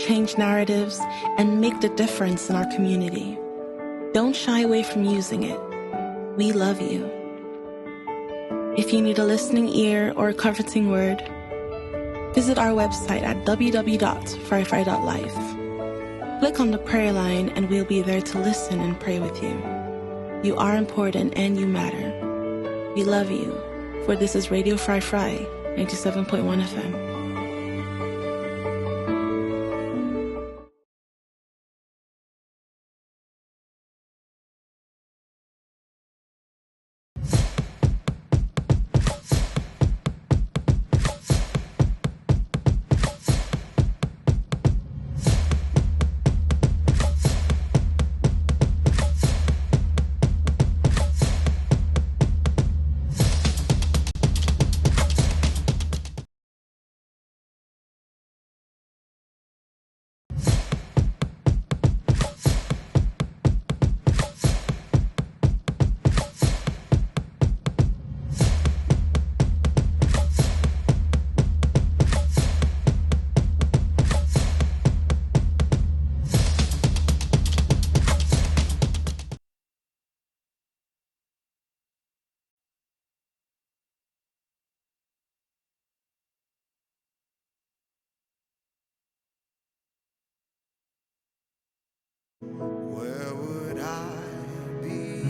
change narratives, and make the difference in our community. Don't shy away from using it. We love you. If you need a listening ear or a comforting word, visit our website at www.fryfry.life. Click on the prayer line and we'll be there to listen and pray with you. You are important and you matter. We love you, for this is Radio Fry Fry, 97.1 FM.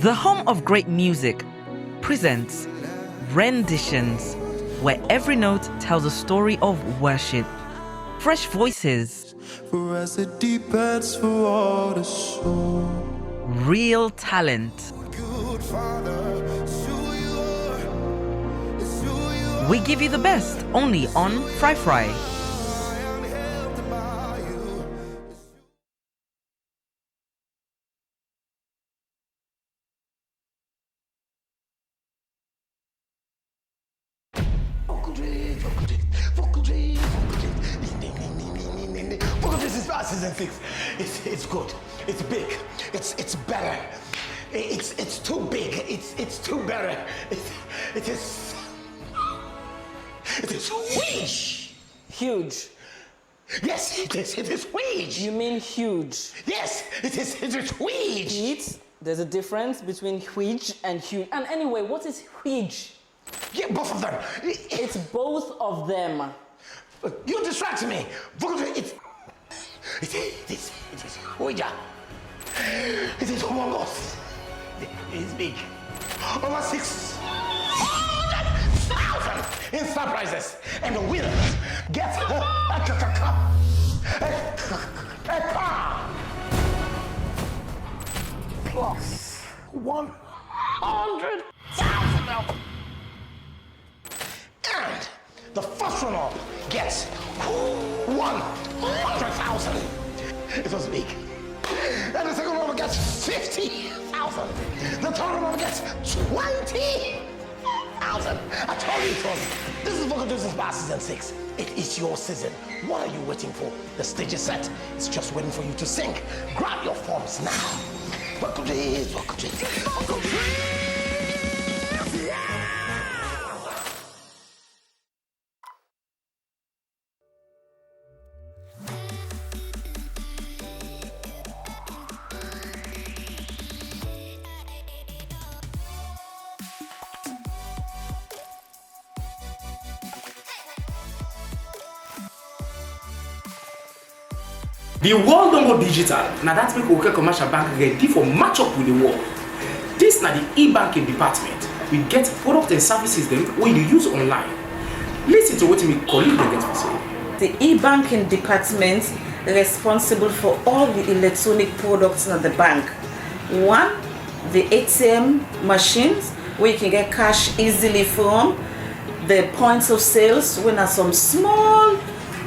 The home of great music presents renditions, where every note tells a story of worship. Fresh voices, for as the deep ends for all the soul. Real talent. We give you the best only on Fry Fry. Season 6, it's good, it's big, it's better, it's too big, it's too better, it is huge. Huge. Yes, it is huge. You mean huge? Yes, it is huge. Pete, there's a difference between huge and huge. And anyway, what is huge? Yeah, both of them. It's both of them. You distract me. It is huge. It is humongous. It is big. Over 600,000 in surprises. And the winners get a car. Plus 100,000. And the first runner gets 100,000. It was big. And the second runner gets 50,000. The third runner gets 20,000. I told you it was. This is Vocal Juice's Bar Season 6. It is your season. What are you waiting for? The stage is set. It's just waiting for you to sing. Grab your forms now. Vocal Juice, Vocal Juice, Vocal Juice. The world don't go digital. Now that's make okay commercial bank ready for match up with the world. This now the e-banking department. We get products and services them when you use online. Listen to what my colleague they get to say. The e-banking department responsible for all the electronic products in the bank. One, the ATM machines where you can get cash easily from. The points of sales when are some small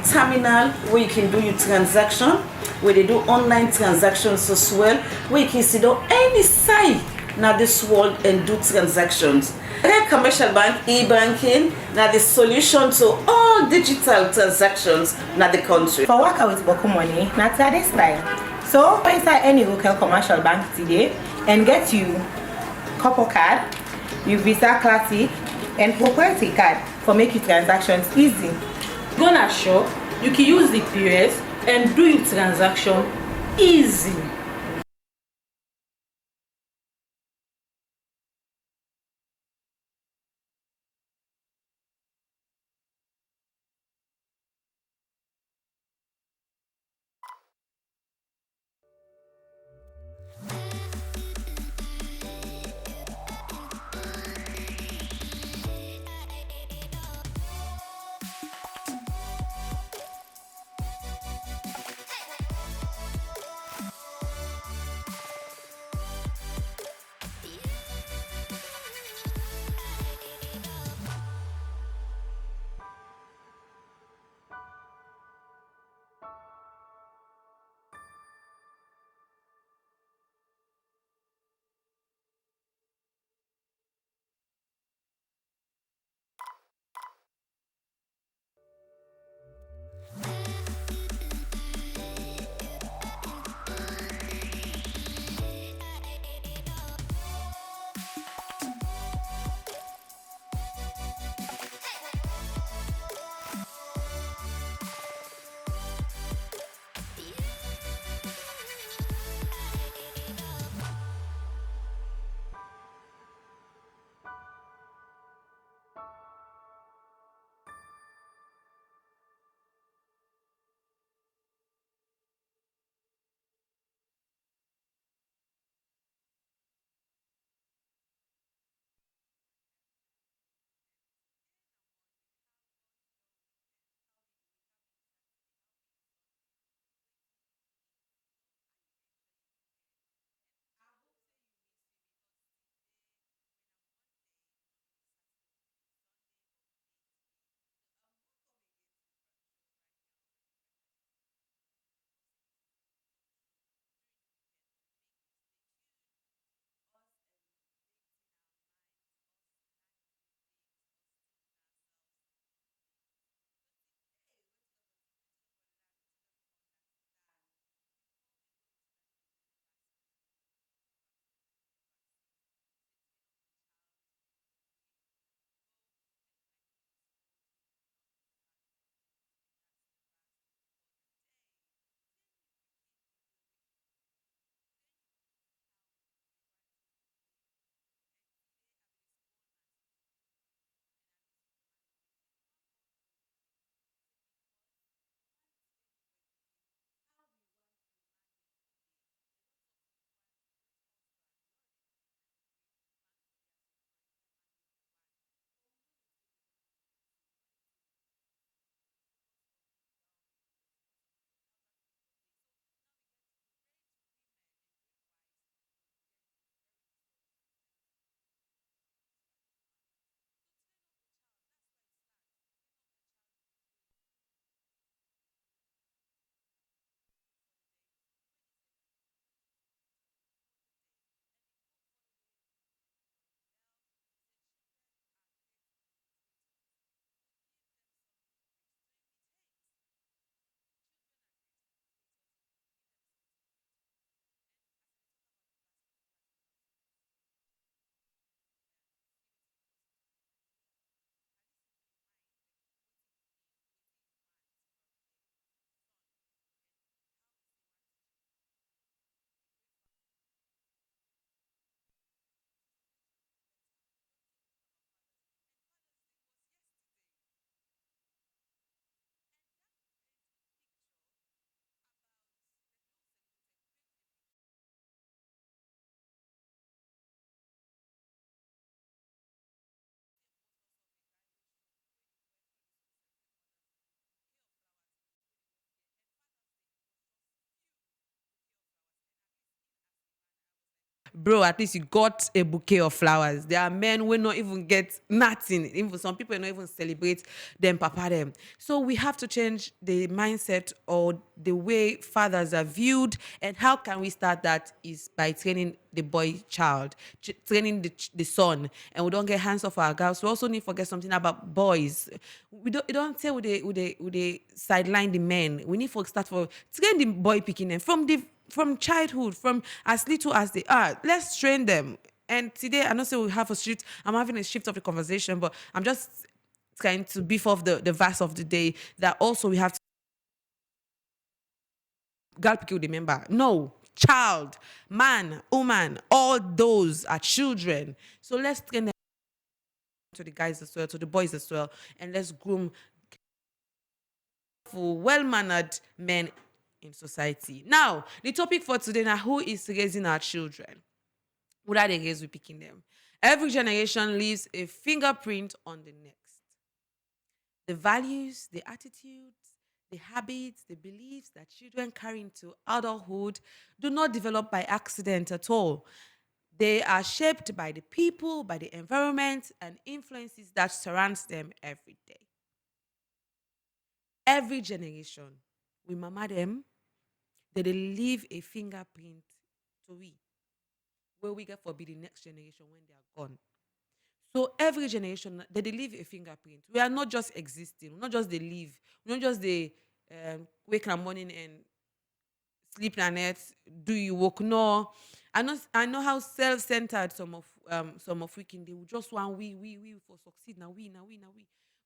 terminal where you can do your transaction, where they do online transactions as well, where you can sit on any side now this world and do transactions. Red Commercial Bank e-banking now the solution to all digital transactions in the country. For work with Boko money, not this time. So inside any local commercial bank today and get you couple card, your Visa Classic and property card for make your transactions easy. Gonna shop, you can use the POS and doing transaction easy. Bro, at least you got a bouquet of flowers. There are men who not even get nothing. Even some people not even celebrate them, papa them. So we have to change the mindset or the way fathers are viewed. And how can we start that is by training the boy child, training the son. And we don't get hands off our girls. We also need to forget something about boys. We don't say with the sideline the men. We need to start for train the boy picking them from childhood, from as little as they are. Let's train them. And today, I know say we have a shift. I'm having a shift of the conversation, but I'm just trying to beef off the verse of the day that also we have to girl pikin remember. No, child, man, woman, all those are children. So let's train them to the guys as well, to the boys as well, and let's groom for well-mannered men in society. Now, the topic for today now, who is raising our children? Who are they raised with picking them? Every generation leaves a fingerprint on the next. The values, the attitudes, the habits, the beliefs that children carry into adulthood do not develop by accident at all. They are shaped by the people, by the environment, and influences that surrounds them every day. Every generation, we mama them, they leave a fingerprint to we, where we get for be the next generation when they are gone. So every generation, they leave a fingerprint. We are not just existing, we're not just they live, we're not just they wake in the morning and sleep in the night, do you work? No. I know how self-centered some of we can, they will just want we for succeed now we.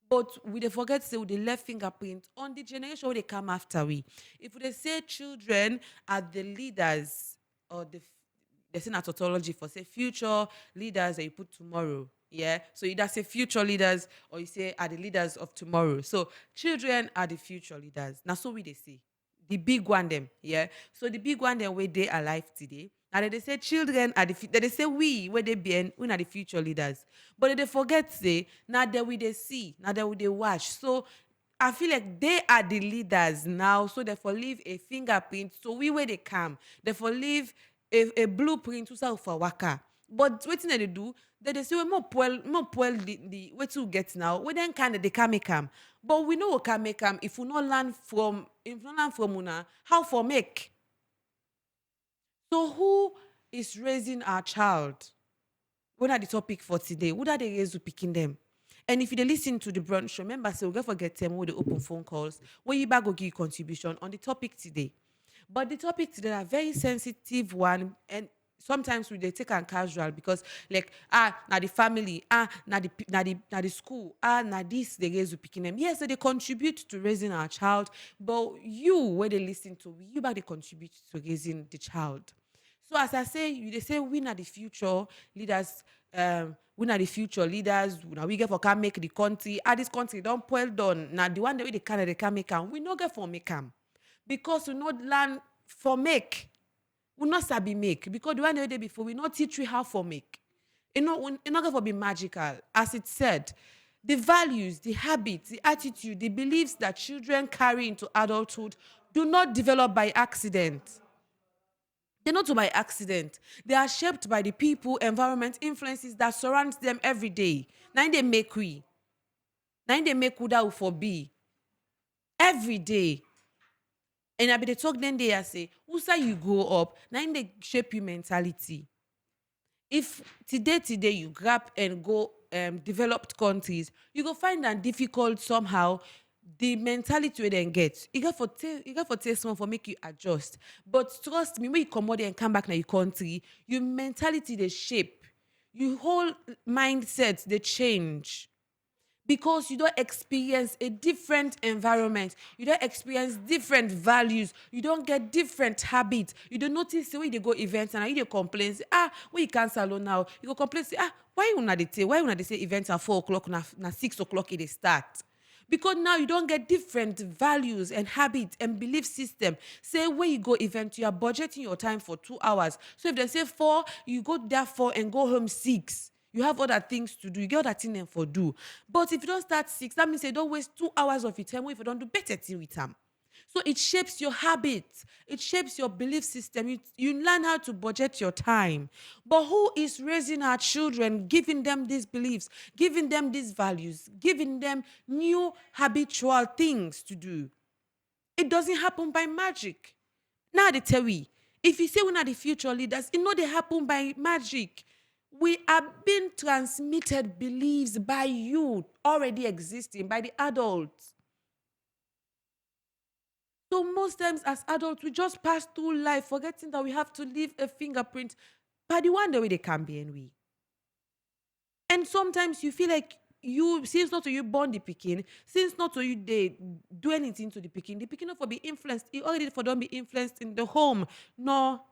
But we they forget say they left fingerprint on the generation where they come after we. If they say children are the leaders or they say a tautology for say future leaders that you put tomorrow. Yeah. So you either say future leaders or you say are the leaders of tomorrow. So children are the future leaders. Now so we they say. The big one them. Yeah. So the big one them where they alive today. And they say children are they say we where they be we are the future leaders. But they forget say now that we they see, now that we they watch. So I feel like they are the leaders now, so therefore leave a fingerprint. So we where they come, therefore leave a blueprint to sell for waka. But what they do, they say we more poil the way to get now. We then kind of they can make them. But we know we can make them if we not learn from una how for make. So who is raising our child? What are the topic for today? Who are they raised to picking them? And if you dey listen to the brunch show, remember, so we'll get forget them with the open phone calls where you back go give contribution on the topic today. But the topic today are very sensitive one, and sometimes we they take and casual because like now the family, now the school, now this they raise with picking them. Yes, so they contribute to raising our child, but you where they listen to, you back they contribute to raising the child. So as I say, they say we are the future leaders. We are the future leaders. Now we get for can make the country. This country don't well done. Now the one that we they can make them. We not get for make them because we not learn for make. We not sabi make because the one that we did before we not teach you how for make. It not get for be magical. As it said, the values, the habits, the attitude, the beliefs that children carry into adulthood do not develop by accident. They're not by accident. They are shaped by the people, environment, influences that surround them every day. Now they make we. Now they make who that will for be. Every day. And I be they talk then they are say, who say you grow up? Now they shape your mentality. If today you grab and go developed countries, you go find that difficult somehow. The mentality we then get, you got for taste one for make you adjust. But trust me, when you come out there and come back to your country, your mentality they shape, your whole mindset they change. Because you don't experience a different environment, you don't experience different values, you don't get different habits, you don't notice the way they go events and you complain, say, we cancel now. You go complain, say, why you not they say events are 4 o'clock, na 6 o'clock they start. Because now you don't get different values and habits and belief system. Say when you go event, you are budgeting your time for 2 hours. So if they say 4, you go there 4 and go home 6. You have other things to do. You get other things them for do. But if you don't start 6, that means you don't waste 2 hours of your time if you don't do better thing with them. So it shapes your habits. It shapes your belief system. You learn how to budget your time. But who is raising our children, giving them these beliefs, giving them these values, giving them new habitual things to do? It doesn't happen by magic. Now they tell we, if you say we're not the future leaders, it know they happen by magic. We are being transmitted beliefs by you already existing, by the adults. So most times as adults, we just pass through life forgetting that we have to leave a fingerprint by the one the way they can be and we. And sometimes you feel like you, since not to you born the pikin, since not to you they do anything to the pikin not for be influenced, it already for don't be influenced in the home. No.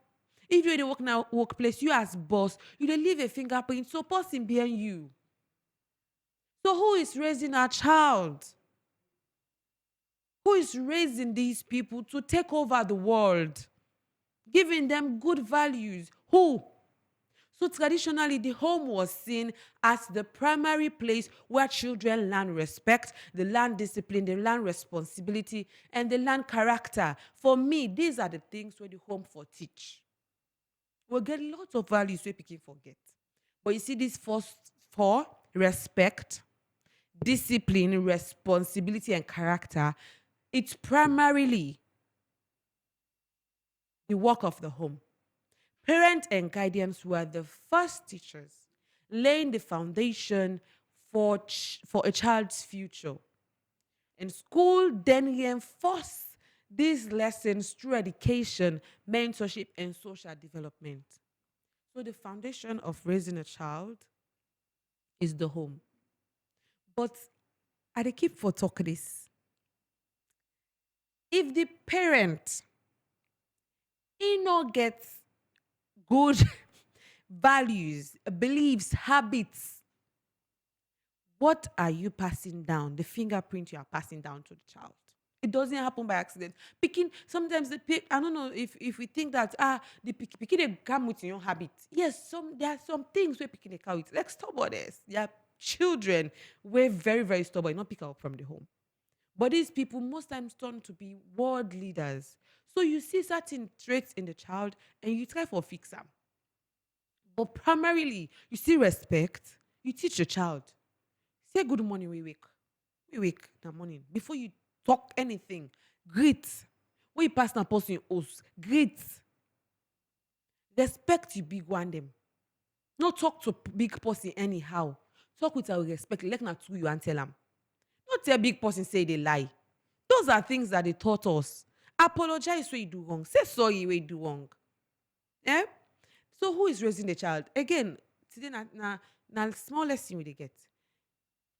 If you in the work now workplace, you as boss, you dey leave a fingerprint, so person behind you. So who is raising our child? Who is raising these people to take over the world? Giving them good values. Who? So traditionally, the home was seen as the primary place where children learn respect, they learn discipline, they learn responsibility, and they learn character. For me, these are the things where the home for teach. We'll get lots of values where people forget. But you see, these first four, respect, discipline, responsibility, and character, it's primarily the work of the home. Parent and guardians were the first teachers, laying the foundation for a child's future. And school then reinforced these lessons through education, mentorship, and social development. So the foundation of raising a child is the home. But I dey keep for talk this. If the parent he no get good values, beliefs, habits, what are you passing down? The fingerprint you are passing down to the child. It doesn't happen by accident. Picking sometimes I don't know if we think that the picking they come with your habit. Yes, there are some things where picking they come with, like stubbornness. There are children were very, very stubborn, not pick up from the home. But these people most times turn to be world leaders. So you see certain traits in the child and you try for fix them. But primarily, you see respect, you teach the child. Say good morning, we wake. We wake in the morning. Before you talk anything, greet. When you pass na person you host, greet. Respect you big one them. Not talk to big person anyhow. Talk with our respect. Like na to you and tell them. Not tell big person say they lie. Those are things that they taught us. Apologize when you do wrong. Say sorry when you do wrong. Eh? So who is raising the child? Again, today na small lesson we dey get.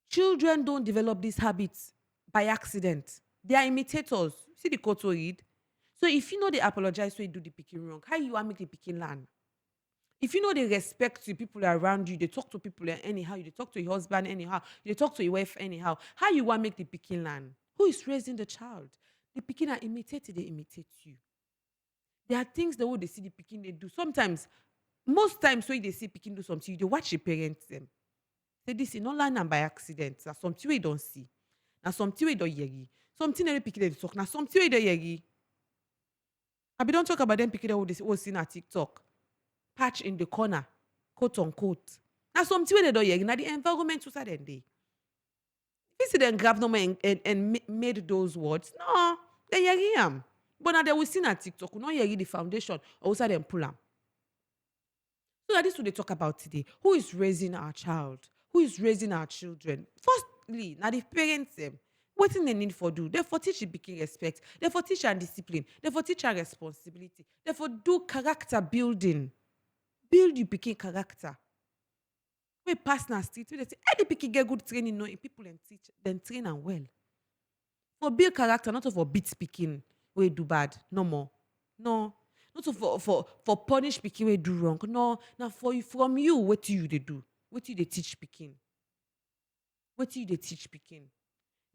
Children don't develop these habits by accident. They are imitators. See the quote we read? So if you know they apologize when you do the picking wrong, how you want make the picking learn? If you know they respect the people around you, they talk to people anyhow, you they talk to your husband anyhow, you they talk to your wife anyhow, how you want make the picking learn? Who is raising the child? The picking are imitated, they imitate you. There are things the way they see the picking they do. Sometimes, most times when they see picking do something, they watch the parents them. Say this is not learn by accident. That's something we don't see. Now something we don't hear. Something they picking they talk. Now something we don't hear. I be don't talk about them picking they will see na TikTok. Patch in the corner, quote unquote. Now something they don't hear. Now the environment to say they. You see them grab them and made those words. No, they hear them. But now they will see na TikTok. We not hear the foundation. Or also them pull them. So that is what they talk about today. Who is raising our child? Who is raising our children? Firstly, now the parents them. What do they need for do? They for teach the pikin respect. They for teach and discipline. They for teach and responsibility. They for do character building. Build your pikin character. We pass na street, we say, hey, the pikin get good training, knowing people and teach, then train and well. For build character, not for beat pikin, we do bad, no more. No. Not for punish pikin we do wrong. No, now for you from you, what do you they do? What do they teach pikin? What do they teach pikin?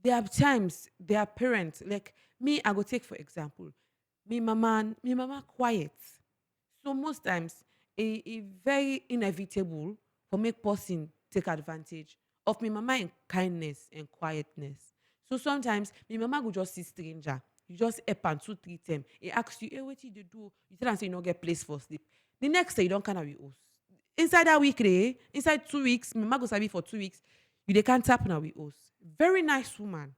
There are times, there are parents, like me, I go take for example, me mama quiet. So most times, a very inevitable for make person take advantage of me mama in kindness and quietness. So sometimes, me mama go just see stranger. You just help and 2-3 them. He asks you, hey, what did you do? You tell them say you don't get place for sleep. The next day, you don't kind of be host. Inside that week, inside 2 weeks, my mama go sabi for 2 weeks, they can't tap now we host. Very nice woman.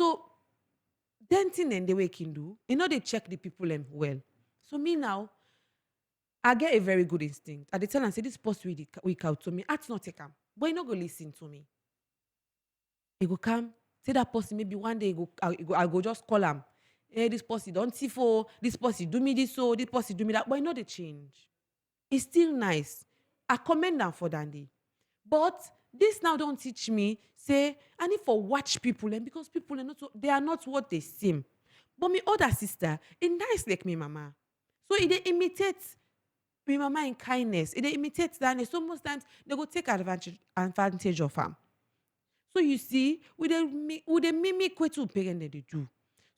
So, then thing and the way can do, they check the people well. So me now, I get a very good instinct. I tell and say this post week out to me. I not take him, but he not go listen to me. He go come. Say that person maybe one day I go just call him. Hey, this person don't see for this person do me this so this person do me that. But they change. It's still nice. I commend them for that day. But this now don't teach me, say, I need for watch people, and because people are not, they are not what they seem. But my older sister, it nice like me mama. So it dey imitate me mama in kindness. It dey imitate that. So most times they go take advantage of her. So you see, with the mimic way to parent they do.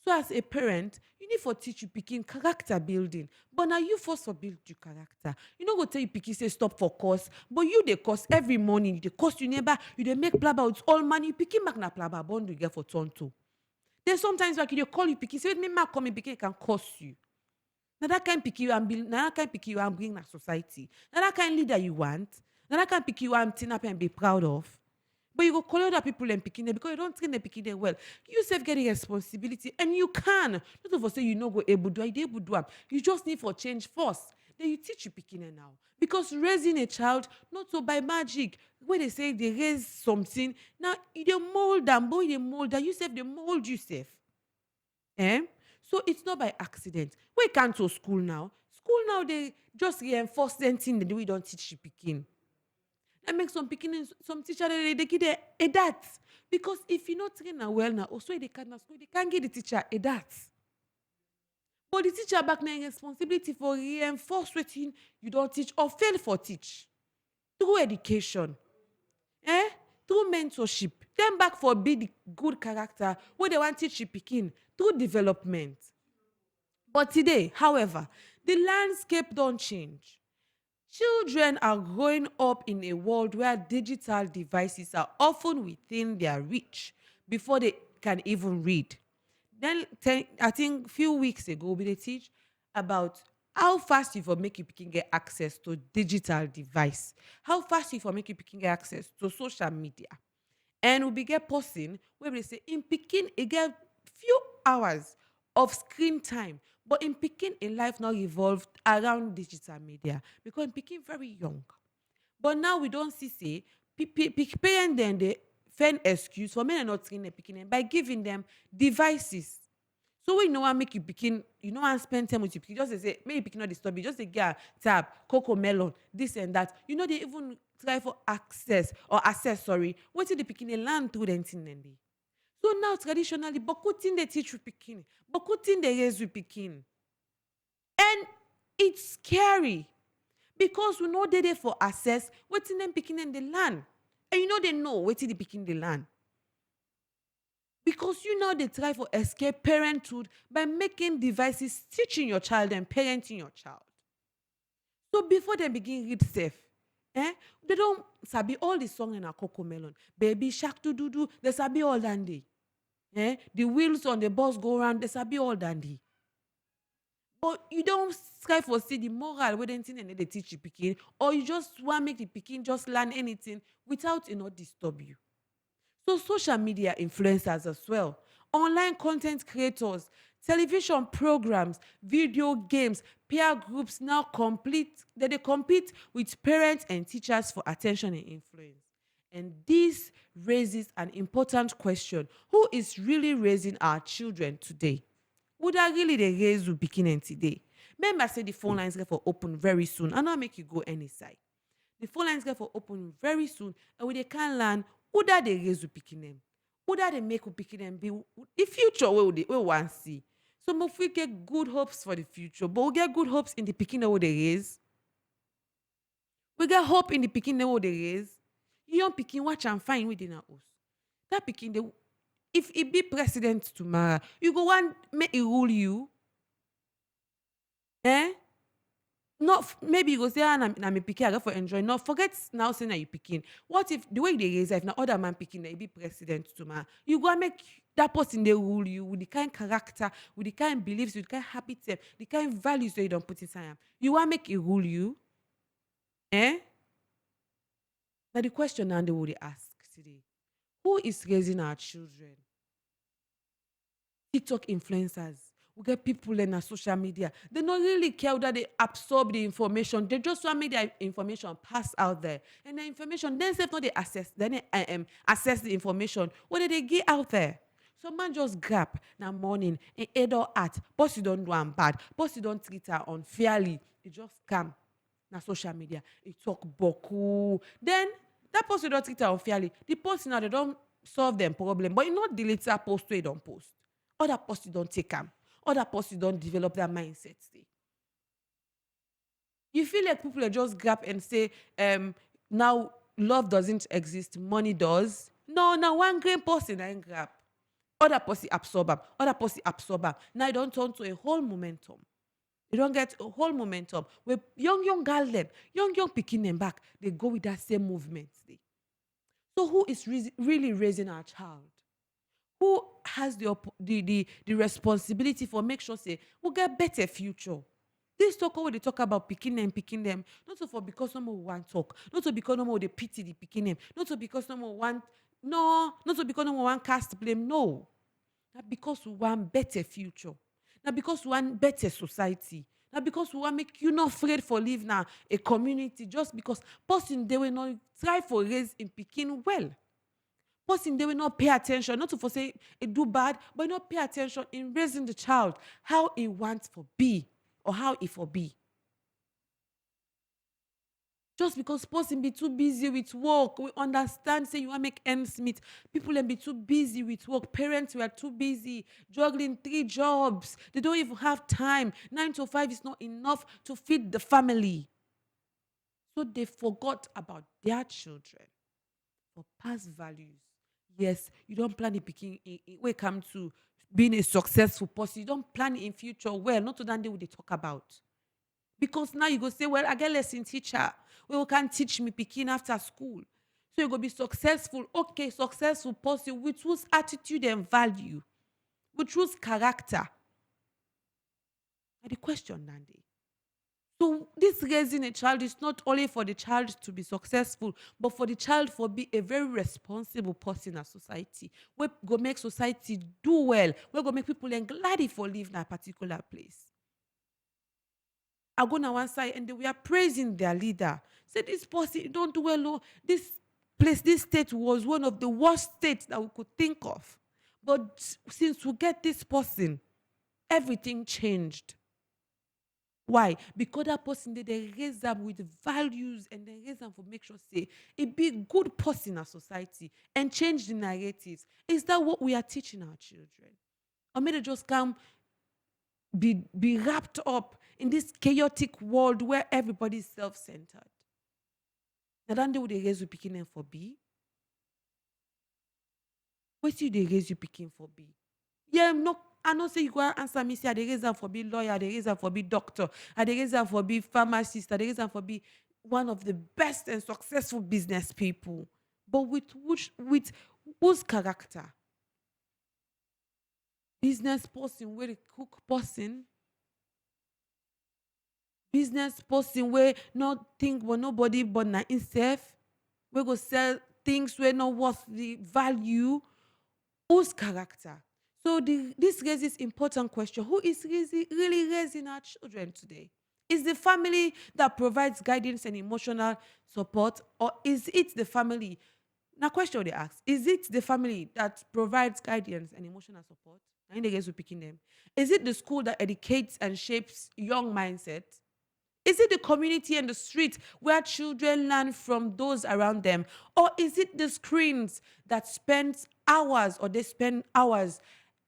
So as a parent, you need for teach you picking character building. But now you first for build your character. You know go tell you picky say stop for course, but you the course every morning. The course you never you they make plaba with all money. You picking back na plaba bond you get for turn two. Then sometimes like you call you picky say me mark come picky can cost you. Now that kind picky you and build. Now that kind picky you and bring na society. Now that kind leader you want. Now that kind picky you and tin up and be proud of. But you go call other people and picking them because you don't train the picking them well. You self get the responsibility and you can. Not of say you know go able do. I able do. You just need for change first. Then you teach you picking it now. Because raising a child, not so by magic. When they say they raise something, now you dey mold them, boy they mold that you self they mold yourself. Eh? So it's not by accident. We can't to school now. School now they just reinforce them thing the way you don't teach you picking. That makes some picking some teacher they give a that. Because if you not train well now, also they can't school, they can't give the teacher a that. But the teacher back now responsibility for reinforce what you don't teach or fail for teach. Through education. Through mentorship. Then back for be the good character where they want teach you picking through development. But today, however, the landscape don't change. Children are growing up in a world where digital devices are often within their reach before they can even read. Then I think a few weeks ago, we did teach about how fast you for make you can get access to digital device, how fast you for make you can get access to social media. And we begin posting where we say in Peking, it get few hours of screen time. But in Peking, in life now evolved around digital media because in Peking very young. But now we don't see parents then they find excuse for men not screen Peking by giving them devices. So when you know I make you Peking, you know I spend time with you Peking, just to say maybe Peking not disturb you, just say get tab, cocoa melon, this and that. You know they even try for access. What did the Peking learn through the thing? So now traditionally, Bokutin they teach you Peking, Bokutin they raise you Peking. And it's scary because we know they there for access, waiting them Peking in the land. And you know they know waiting the Peking the land. Because you know they try for escape parenthood by making devices teaching your child and parenting your child. So before they begin read safe, they don't sabi all the song in a cocoa melon. Baby shark do do do, they sabi all dandy. The wheels on the bus go around, they sabi all dandy. But you don't strive for see the moral where they teach you picking, or you just want to make the picking just learn anything without it not disturb you. So social media influencers as well, online content creators, television programs, video games, peer groups now they compete with parents and teachers for attention and influence. And this raises an important question. Who is really raising our children today? Would I really they raise you beginning today? Remember, say the phone lines get for open very soon. I not make you go any side. The phone lines get for open very soon, and when they can learn, who that they raise you picking them? Who that they make you picking them be the future we want to see. So if we get good hopes for the future, but we get good hopes in the picking that they raise. We get hope in the picking that they raise. You don't picking watch and find within our house. That picking the if it be president tomorrow, you go want make it rule you. Not maybe you go say, I'm a picking, I go for enjoy. No, forget now saying that you picking. What if the way they raise if now other man picking that you be president tomorrow? You go and make that person they rule you with the kind character, with the kind beliefs, with the kind habits, the kind values that you don't put inside. You want to make it rule you? Now the question now they would ask today. Who is raising our children? TikTok influencers. We get people in our social media. They don't really care that they absorb the information. They just want to make their information pass out there. And the information, then not they access, then they assess the information. What did they get out there? So man just grab now morning and head or at. Boss you don't do am bad. Boss you don't treat her unfairly. It just come na social media. It talk boku. Then That post we don't treat her unfairly. The post now they don't solve them problem, but you know the later post we don't post. Other posts you don't take them. Other posts you don't develop their mindset. You feel like people are just grab and say, now love doesn't exist, money does. No, now one grain person I grab. Other person absorb them. Other person absorb them. Now you don't turn to a whole momentum. You don't get a whole momentum. Where young girl them, young picking them back, they go with that same movement. So who is really raising our child? Who has the responsibility for make sure say we'll get better future? This talk when they talk about picking them, not so for because someone want talk, not so because someone they pity the picking them, not so because someone want not so because someone want cast blame, no. Not because we want better future. Not because we want better society. Not because we want make you not afraid for live now a community just because person they will not try for raise in picking well. Person they will not pay attention, not to for say it do bad, but not pay attention in raising the child, how it wants for be or how it for be. Just because person be too busy with work, we understand, say you want to make ends meet. People can be too busy with work. Parents were too busy, juggling 3 jobs. They don't even have time. 9 to 5 is not enough to feed the family. So they forgot about their children for past values. Yes, you don't plan it picking when it comes to being a successful person. You don't plan it in future well, not to that day what they talk about. Because now you go say, well, I get lesson teacher. Well, who can teach me picking after school? So you go be successful. Okay, successful person with whose attitude and value, with whose character. And the question, Nandi. So this raising a child is not only for the child to be successful, but for the child to be a very responsible person in society. We go make society do well. We go make people glad for live in a particular place. I go on one side and we are praising their leader. Say this person don't do well. Oh, this place, this state was one of the worst states that we could think of. But since we get this person, everything changed. Why? Because that person they raise them with values and they raise them for make sure say it be a good person in society and change the narratives. Is that what we are teaching our children? Or may they just come be wrapped up in this chaotic world where everybody is self-centered? Now then they would raise you picking them for B. What do they raise you picking for B? Yeah, I know say you go answer me, say they raise them for be lawyer, they raise them for be doctor, they raise them for be pharmacist, they raise them for be one of the best and successful business people. But with whose character? Business person, where the cook person. Business person where not think but nobody but na himself. We go sell things where not worth the value. Whose character? So this raises important question. Who is really raising our children today? Is the family that provides guidance and emotional support, or is it the family? Now, question they ask: is it the family that provides guidance and emotional support? I think guys were picking them. Is it the school that educates and shapes young mindset? Is it the community and the street where children learn from those around them? Or is it the screens that spend hours or they spend hours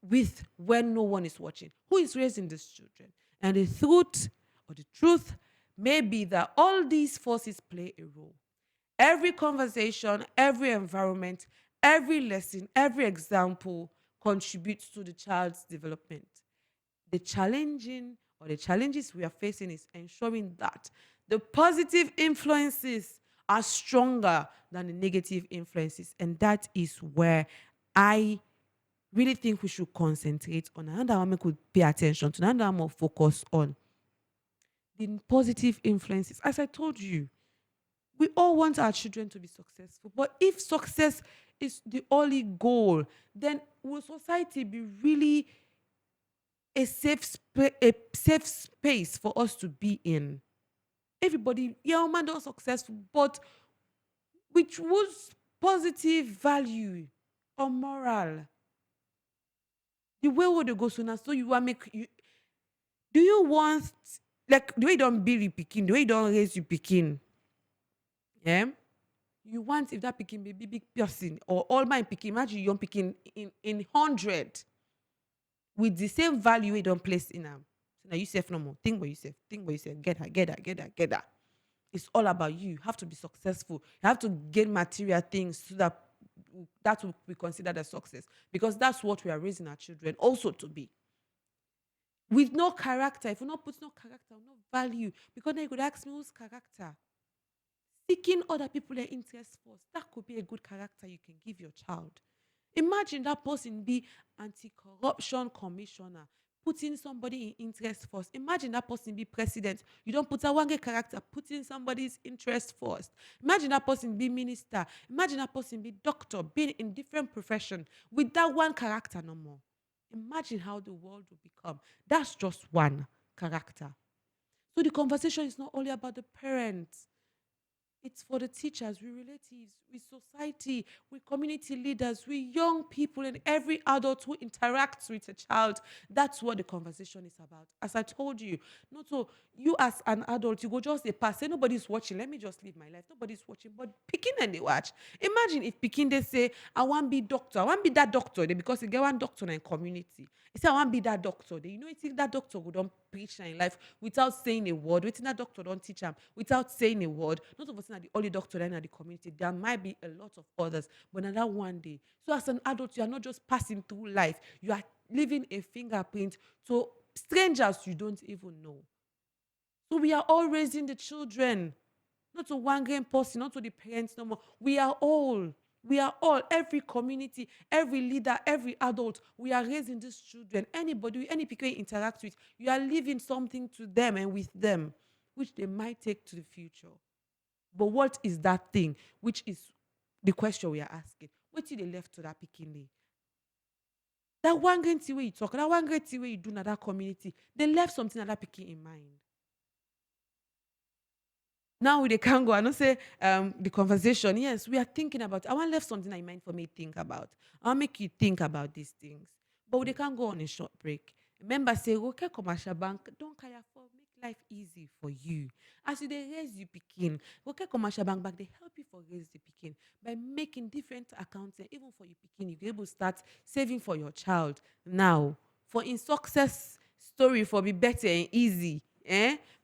with when no one is watching? Who is raising these children? And the truth may be that all these forces play a role. Every conversation, every environment, every lesson, every example contributes to the child's development. The challenges we are facing is ensuring that the positive influences are stronger than the negative influences. And that is where I really think we should concentrate on. Another one we could pay attention to. Another one more focus on the positive influences. As I told you, we all want our children to be successful. But if success is the only goal, then will society be really a safe space for us to be in? Everybody, yeah, man, not successful, but which was positive value or moral. The way would they go sooner? So you want make you? Do you want like the way you don't build you picking, the way you don't raise you picking? Yeah, You want if that picking be big person or all my picking, imagine young picking in 100 with the same value we don't place in them. So now you say no more. Think what you say. Think what you say. Get her, get her, get her, get her. It's all about you. You have to be successful. You have to gain material things so that will be considered a success. Because that's what we are raising our children also to be. With no character, if you not put no character, no value, because then you could ask me whose character. Seeking other people's interest first, that could be a good character you can give your child. Imagine that person be anti-corruption commissioner, putting somebody in interest first. Imagine that person be president. You don't put a one character, putting somebody's interest first. Imagine that person be minister. Imagine that person be doctor, being in different profession with that one character no more. Imagine how the world will become. That's just one character. So the conversation is not only about the parents. It's for the teachers, we relatives, we society, we community leaders, we young people, and every adult who interacts with a child. That's what the conversation is about. As I told you, not so you as an adult, you go just a pass. Say nobody's watching. Let me just live my life. Nobody's watching, but picking and they watch. Imagine if picking they say, I want to be doctor. I want to be that doctor. They because they get one doctor in a community. They say I want to be that doctor. They, you know, it's that doctor who don't preach in life without saying a word. Waiting that doctor don't teach them without saying a word. Not of us are the only doctor in the community. There might be a lot of others, but another one day. So as an adult, you are not just passing through life. You are leaving a fingerprint to strangers you don't even know. So we are all raising the children, not to one game person, not to the parents no more. We are all, every community, every leader, every adult, we are raising these children. Anybody, any people you interact with, you are leaving something to them and with them, which they might take to the future. But what is that thing? Which is the question we are asking. What did they left to that picking? That one great way you talk, that one great way you do in that community, they left something that picking in mind. Now they can go and say the conversation. Yes, we are thinking about. I want left something in mind for me to think about. I'll make you think about these things. But they can go on a short break. Remember, say, okay, commercial bank, don't care for make life easy for you. As they raise you picking, okay, commercial bank back, they help you for raise the picking by making different accounts. And even for your picking, you're able to start saving for your child now. For in success story, for be better and easy.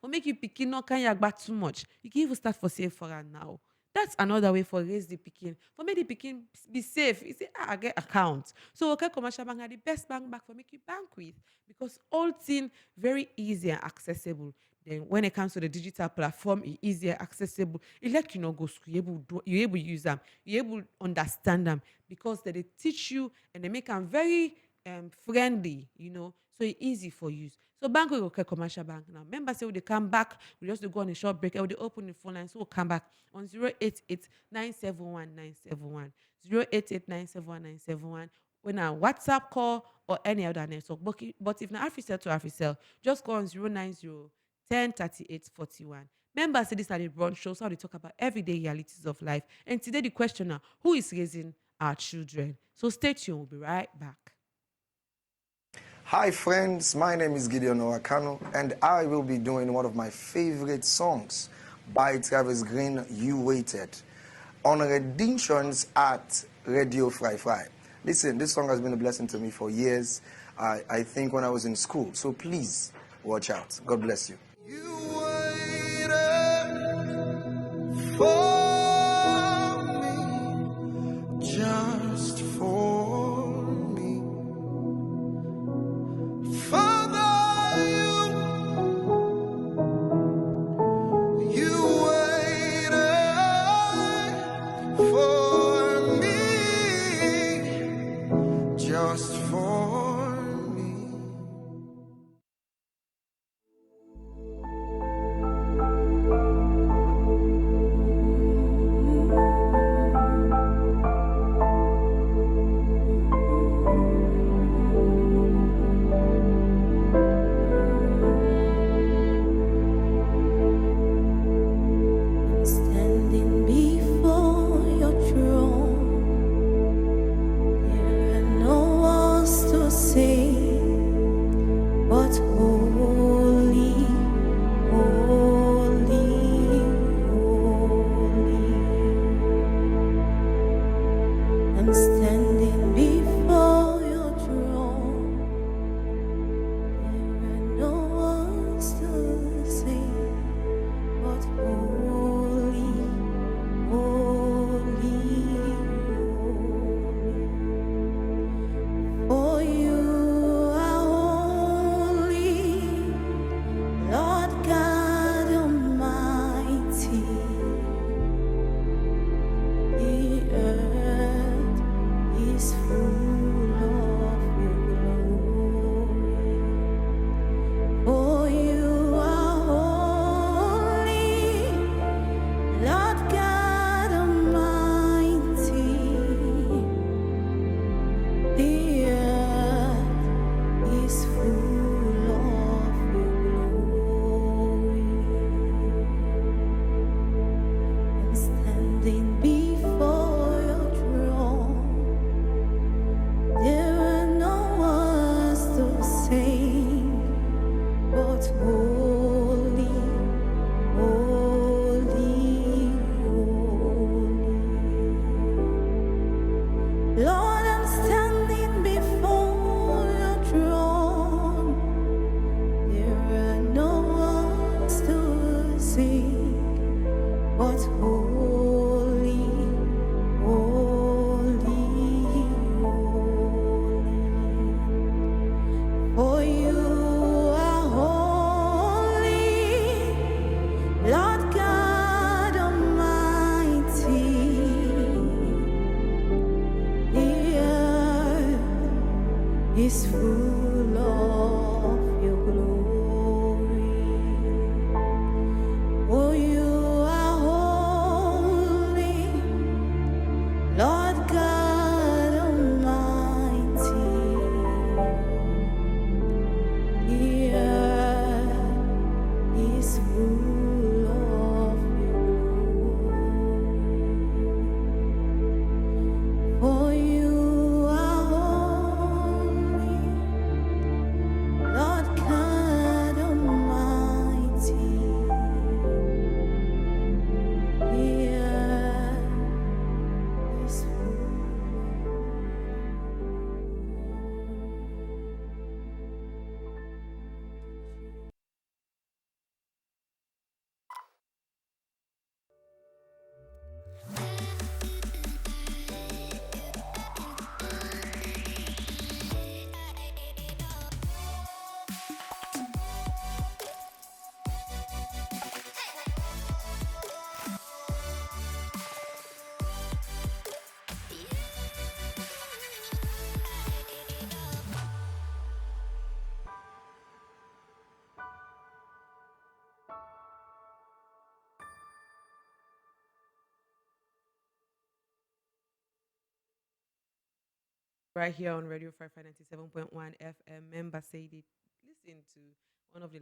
For make you picking not can you back too much. You can even start for save for her now. That's another way for raise the picking. For make the picking be safe, you say, I get account. So okay, commercial bank are the best bank back for make you bank with because all things very easy and accessible. Then when it comes to the digital platform, it's easier, accessible. It like you know go school, you able to use them, you able to understand them because they teach you and they make them very friendly, you know, so it's easy for use. So bank will okay, commercial bank now. Members say when they come back, we just go on a short break. When they open the phone line, so we'll come back on 088-971-971, 088-971-971. When a WhatsApp call or any other network. But if not AfriCell to AfriCell, just go on 090-1038-41. Members say this are the brunch shows how they talk about everyday realities of life. And today the question now, who is raising our children? So stay tuned. We'll be right back. Hi friends, my name is Gideon Owakano and I will be doing one of my favorite songs by Travis Green, You Waited, on Redemptions at Radio Fry Fry. Listen, this song has been a blessing to me for years, I think when I was in school, so please watch out. God bless you. You waited for me, just for me. Father, you waited for me, just for me. But holy, holy, holy. Lord, I'm standing before your throne. There are no words to sing, but holy, holy, holy. For you are holy, Lord God Almighty. The earth is full of your glory. Oh, you are holy, Lord God Almighty. The earth is full of your glory. For you are holy, Lord God Almighty. The earth is full. Right here on Radio 597.1 FM. Member say they listen to one of the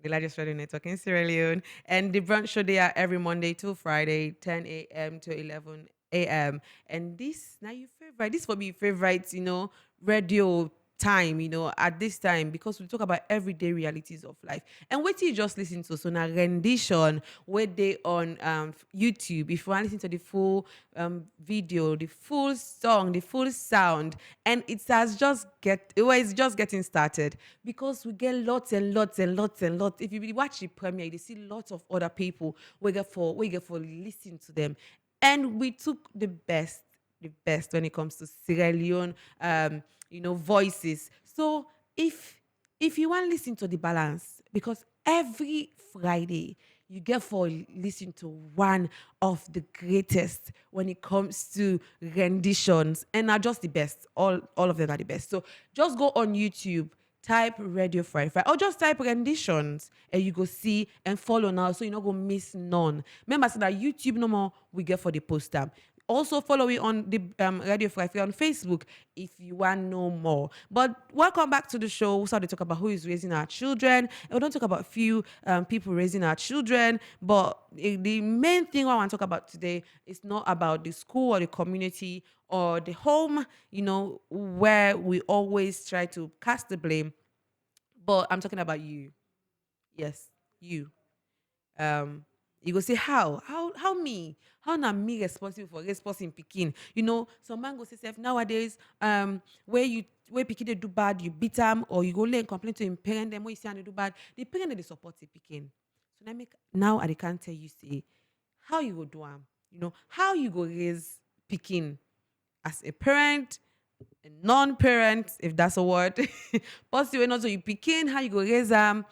the largest radio network in Sierra Leone. And the brunch show they are every Monday to Friday, 10 a.m. to 11 a.m. And this now your favorite. This for me favorite, radio time, at this time, because we talk about everyday realities of life. And what you just listen to, so now rendition, where they on YouTube, if you want to listen to the full video, the full song, the full sound, and it's just getting started, because we get lots and lots and lots and lots. If you watch the premiere, you see lots of other people we get for listen to them. And we took the best when it comes to Sierra Leone, voices. So if you want to listen to the balance, because every Friday you get for listen to one of the greatest when it comes to renditions, and are just the best. All of them are the best. So just go on YouTube, type Radio Fry Fry, or just type renditions, and you go see and follow now, so you not go miss none. Remember, so that YouTube no more we get for the poster. Also follow me on the Radio Fry Fry on Facebook if you want to know more. But welcome back to the show. We started to talk about who is raising our children. And we don't talk about few people raising our children, but the main thing I want to talk about today is not about the school or the community or the home, where we always try to cast the blame, but I'm talking about you. Yes, you. You go say how me, how na me responsible for responsible picking. Some man go say self nowadays, where picking they do bad, you beat them, or you go lay and complain to him parent them when you see and they do bad, the parent they support the picking. So now I can't tell you say how you go do how you go raise picking as a parent, a non-parent, if that's a word. Possibly not, so you picking how you go raise them.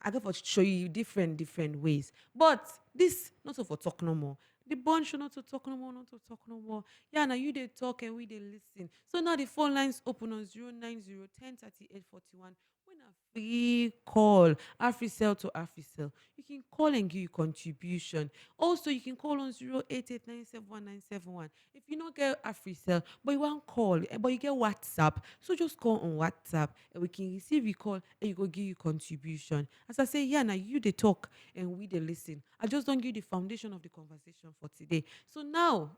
I go for show you different ways. But this not so for talk no more. The bond should not to talk no more, not to talk no more. Yeah, now you they talk and we they listen. So now the phone lines open on 090 1038 41. When a free call, AfriCell to AfriCell. You can call and give you contribution. Also, you can call on 088971971. If you don't get AfriCell, but you want call, but you get WhatsApp, so just call on WhatsApp and we can receive your call and you go give you contribution. As I say, yeah, now you they talk and we they listen. I just don't give the foundation of the conversation for today. So now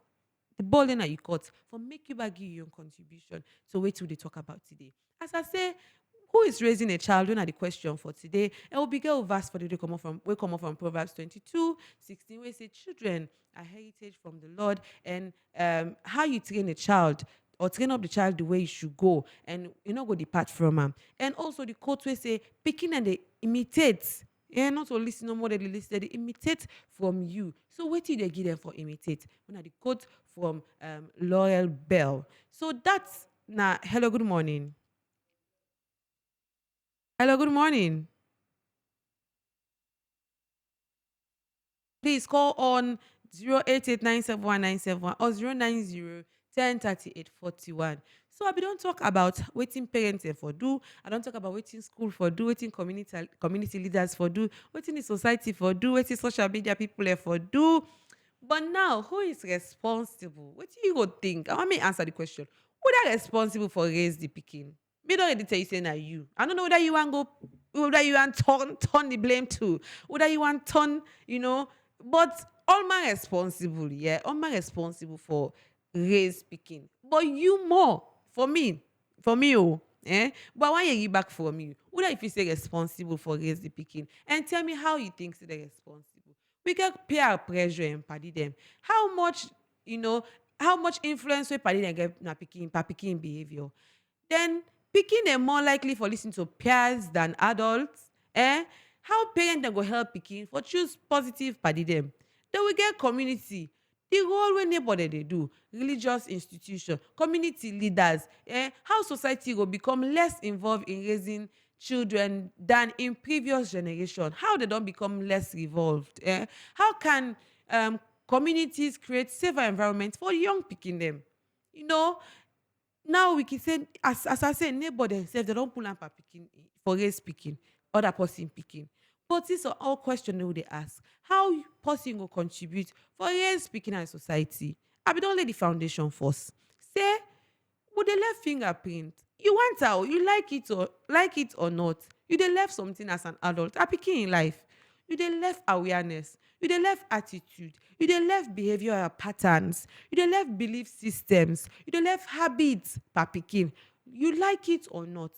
the ball in that you caught for make you back give your own contribution. So wait till they talk about today. As I say, Who is raising a child? Don't are the question for today. And we'll begin with verse for the day come up from Proverbs 22:16. We say children are heritage from the Lord, and how you train a child or train up the child the way you should go, and you not go depart from him. And also the quote we say, picking and they imitate. Yeah, not to listen no more than they listen, they imitate from you. So what did they give them for imitate? When I the quote from Laurel Bell. So that's now hello, good morning. Hello, good morning. Please call on 088971971 or 090103841. So I be don't talk about waiting parents dem for do. I don't talk about waiting school for do, waiting community leaders for do, waiting the society for do, waiting social media people there for do. But now, who is responsible? What do you go think? I want me answer the question. Who that responsible for raise the picking? Me don't already tell you say na you. I don't know whether you want go, whether you want turn the blame to, whether you want turn, but all man responsible, yeah, all man responsible for raise picking. But you more for me, oh, eh? But why you back from you? Whether if you say responsible for raise the picking, and tell me how you think say they responsible. We get peer pressure and party them. How much, you know, how much influence we party them get na picking behavior. Then picking them more likely for listening to peers than adults. Eh? How parents then go help picking for choose positive party them. Then we get community. The role when neighbor they do, religious institution, community leaders, how society will become less involved in raising children than in previous generation. How they don't become less involved. How can communities create safer environment for young picking them? You know, now we can say, as I say, neighbor themselves, they don't pull up a picking for race picking, other person picking. But these are all questions they ask. How person will contribute for race picking in society? I be don't lay the foundation first. Say, would they left fingerprint? You want out, you like it or not. You they left something as an adult. A picking in life. You they left awareness. You they left attitude. You they left behavioral patterns. You they left belief systems. You they left habits per picking. You like it or not.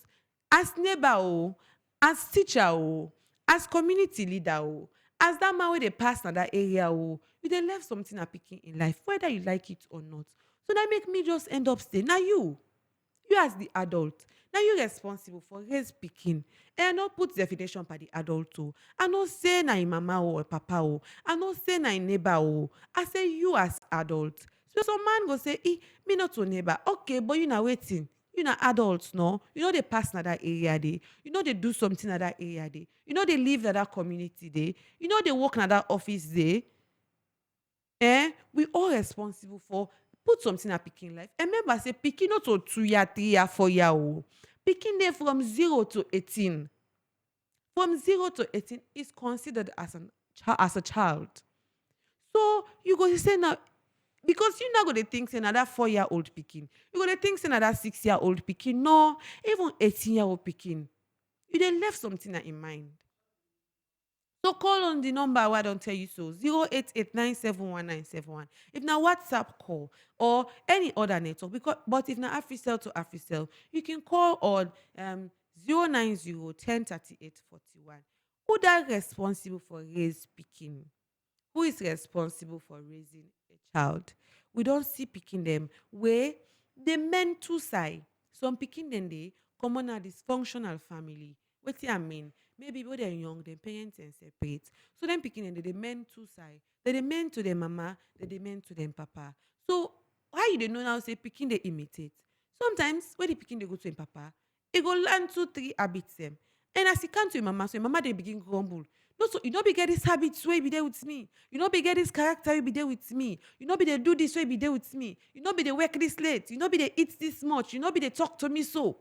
As neighbor, as teacher, as community leader, as that man where they pass na that area, you they left something a picking in life, whether you like it or not. So that make me just end up staying. Now you as the adult, now you responsible for raise picking. And I not put definition by the adult too. I not say na im mama or papa I not say na im neighbor I say you as adult. So some man go say, me not to neighbor. Okay, but you na waiting. You na adults, no? You know they pass na that area day. You know they do something na that area day. You know they live na that community day. You know they work na that office day. We all responsible for put something at picking life. And remember, say picking not to 2 year, 3 year, 4 year. Picking them from 0 to 18. From 0 to 18 is considered as a child. So you go to say now, because you're not going to think say another 4-year-old picking. You're going to think say another 6-year-old picking. No, even 18-year-old picking. You then left something in mind. So call on the number I don't tell you so 0889711971. If now WhatsApp call or any other network, but if now AfriCell to AfriCell, you can call on 090103841. Who that responsible for raise picking? Who is responsible for raising a child? We don't see picking them where the men two side. Some picking them they come on a dysfunctional family. What I mean? Maybe when they're young, their parents and separate. So then picking them, they men two side. They men to their mama, they men to them papa. So why you don't know now say picking they imitate? Sometimes when they picking they go to him papa, it go learn 2, 3 habits them. And as he come to your mama they begin grumble. No, so you know be get this habit so be there with me. You know be get this character you be there with me. You know be they do this so be there with me. You know be they work this late. You know be they eat this much. You know be they talk to me so.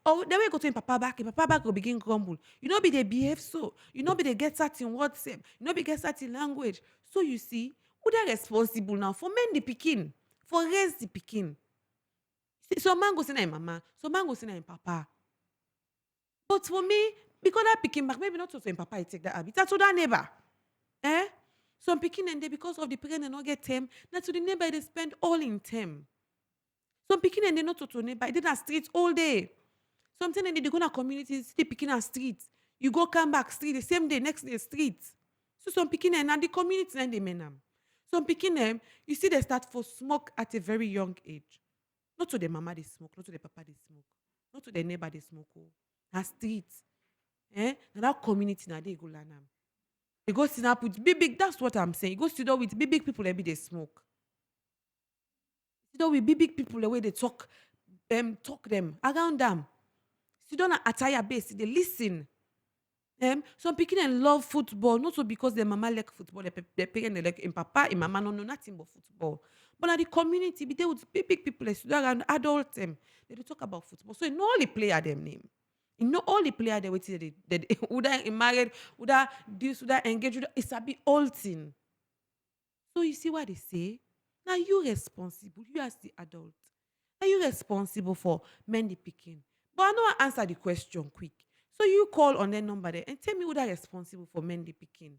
Or then we go to him papa back will begin grumble. You know be they behave so. You know be they get certain words same. You know be get certain language. So you see, who they responsible now for men the picking, for raise the picking. So man go say na him mama, so man go say na him papa. But for me, because that picking back, maybe not to say papa, I take that habit. That's to that neighbor. Some picking and they because of the parent they not get them. That's to the neighbor they spend all in them. Some picking and they not to neighbor, they did that street all day. Something they go to communities, they picking a street. You go come back street the same day, next day street. So some picking them and the community and they men them. Some picking them, you see they start for smoke at a very young age. Not to the mama they smoke, not to the papa they smoke, not to the neighbor they smoke. Oh. Na street. Now that community now they go learn them. They go sit up with big. That's what I'm saying. You go sit down with big people every day smoke. Sit down with big people the way they talk them around them. Sit down at attire base, they listen. Some people and love football, not so because their mama like football, their parents they like in papa, in mama no nothing but football. But now the community, be there with big people, they sit around adult they dey talk about football. So you know all the player them name. You know all the player they wait till they would married, would this, would engaged, it's a bit all thing. So you see what they say? Now you responsible, you as the adult. Are you responsible for men the picking? But I know I answer the question quick. So you call on that number there and tell me who that responsible for men the picking.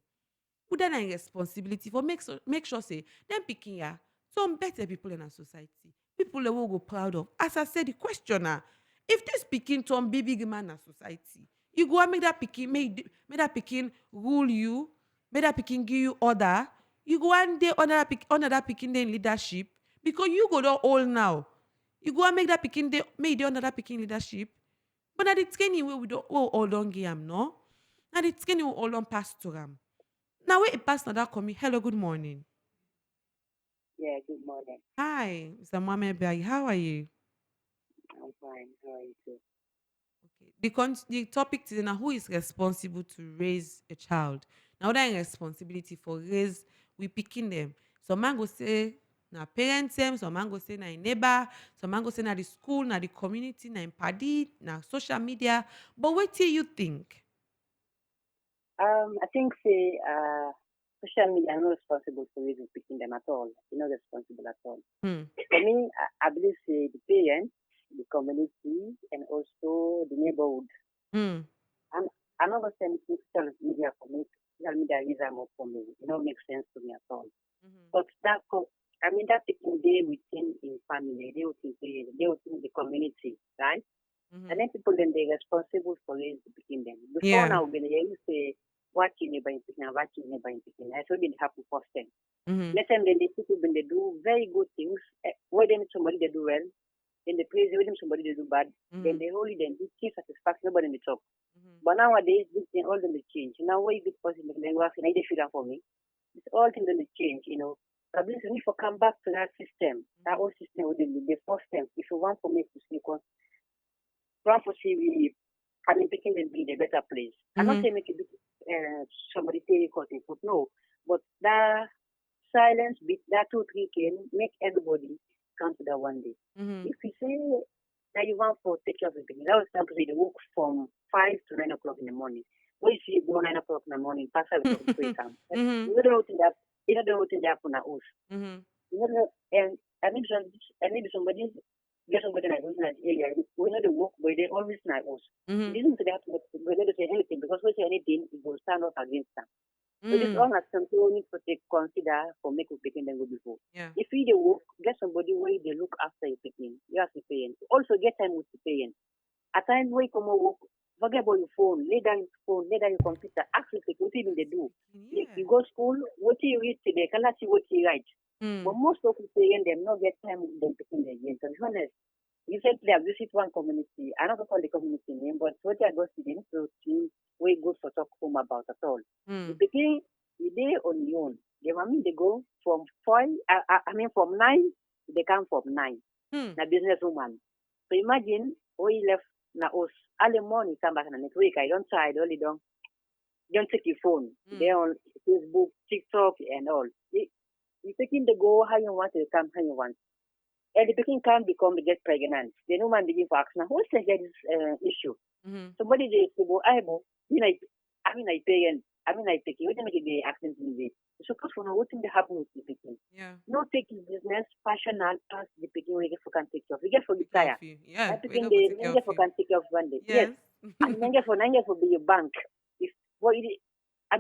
Who that are responsibility for make sure say them picking ya some better people in our society. People that will go proud of. As I said, the questioner, if this picking some big man in society, you go and make that picking, make that picking rule you, make that picking give you order. You go and they under that picking then leadership because you go down all now. You go and make that picking make the under that picking leadership. But na the training wey we don't all don give am, no? Na the training we all don pass to am. Now wait a pastor that come in. Hello, good morning. Yeah, good morning. Hi, Mr. Mohammed Bai. How are you? I'm fine. How are you too? Okay. The topic today now, who is responsible to raise a child? Now that responsibility for raise, we picking them. Some man go say na parents them, some man go say na in neighbor, some man go say na the school, na the community, na in party, na social media. But what do you think? I think social media are not responsible for even picking them at all. They're not responsible at all. For me, I believe the parents, the community, and also the neighborhood. I'm not going to say social media for me. Social media is more for me. It don't make sense to me at all. But that picking day within in family, they within the community, right? And then people then they're responsible for picking them. Before now, when they used to say what you never picking and what you never picking, that's what they have to first them. Let them then the people when they do very good things, where them somebody they do well, then they praise them somebody they do bad, then they only then do keep satisfaction nobody in the top. But nowadays this thing all them they change. Now where good person then work and they feel that for me. It's all things that they change, But we need to come back to that system, that old system with the first step. If you want to make to see want to see picking them be the better place. I'm not saying make it somebody take it foot, no. But that silence bit, that 2-3 can make everybody come to that one day. If you say that you want to take care of the baby, that was time to say they work from 5 to 9 o'clock in the morning. When you see go 9 o'clock in the morning, past 5 o'clock before you come. You don't know what that happen at us. And maybe somebody get somebody like us in that area. We know the work, but they always like us. It isn't to that, but we don't say anything because we say anything, it will stand up against them. So this all has something we need to consider for making picking them go before. If you the work, get somebody where they look after your picking. You have to pay. Also get time with the paying. At times where you come work, forget about your phone, lay down your phone, lay down your computer, ask what even they do. You go to school, what do you read today? Can I see what you write? But most of the parents them not get time with them picking their games. To be honest, recently I visit one community. I don't call the community name, but what I go to them to see where good for talk home about at all. The picking the day on your own. They want me they go from 5 from 9, they come from 9. Na business woman. So imagine we left na us early morning come back and next week I don't try, only don't take your phone. They're on Facebook, TikTok and all. You taking the go how you want to come how you want. And the picking can become to get pregnant. The no man begin for action. Who's the this issue? Somebody they say, well, I picking. We don't make the accent in the so for what thing they happen with the picking. No taking business, passional, as the picking we get for can take off. We get for the tire. I picking the get for can take off one day. Yes. And then get for be your bank. If what it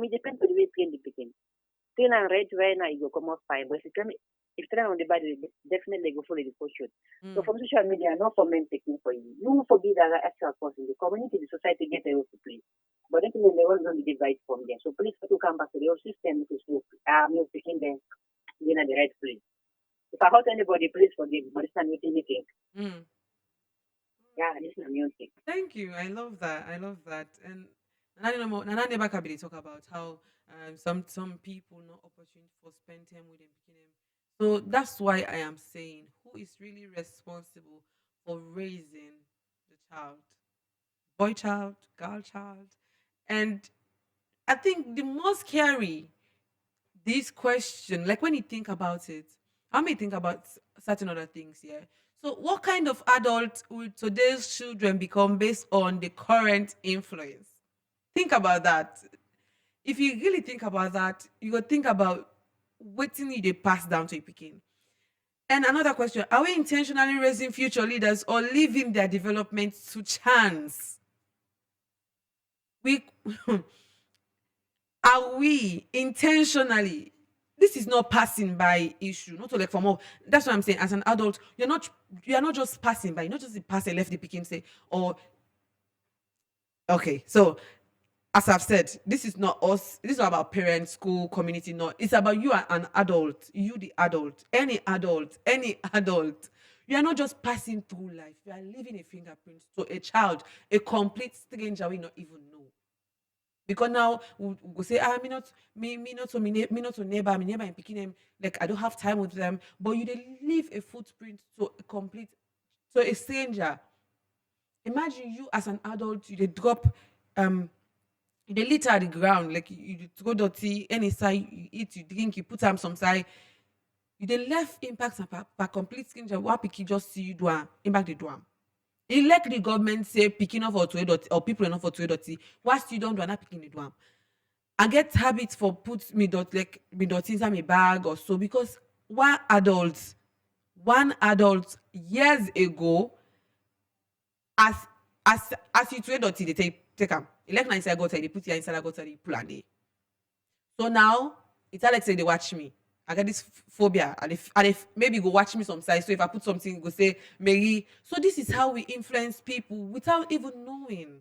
depends on the way paying the picking. Still and red right now you go come off 5, but if you if trend on the body, definitely go follow the culture. So Mm. from social media, not for men taking for you. You forbid that actual person, the community, the society get a role to play. But definitely they all going to divide from there. So please to come back to the old system because you picking them in at the right place. If I hurt anybody, please forgive me. But it's not anything. Mm. Yeah, this is music. Thank you. I love that. I love that. And Nana never can be talk about how some people no opportunity for spend time with them. Picking them. So that's why I am saying who is really responsible for raising the child, boy child, girl child, and I think the most scary this question, like when you think about it, I may think about certain other things here. So, what kind of adult will today's children become based on the current influence? Think about that. If you really think about that, you go think about what you need to pass down to a picking. And another question: are we intentionally raising future leaders or leaving their development to chance? We are we intentionally, this is not passing by issue, not to like for more. That's what I'm saying. As an adult, you're not just passing by, you're not just the pass and left the picking say, or okay. So as I've said, this is not us, this is not about parents, school, community, no, it's about you are an adult, you the adult, any adult. You are not just passing through life, you are leaving a fingerprint to a child, a complete stranger we not even know. Because now we go say, me not to me not to neighbor, me neighbor and picking them, like I don't have time with them. But you they leave a footprint to a complete to a stranger. Imagine you as an adult, you they drop you they litter at the ground, like you dey throw dirty any side, you eat, you drink, you put them some side, you they left impacts and per complete stranger. What picky just see you do am, impact the do am. E like the government say picking off or to or people enough for to dirty. Whilst you don't do not picking the do am. I get habits for put me dot inside my bag or so because adult, one adult years ago, as as you trade dirty, they take them. Elect na inside gutter, they put it inside gutter, they pull and they. So now it's like say they watch me. I get this phobia, and if maybe go watch me some size. So if I put something, go say Mary. So this is how we influence people without even knowing.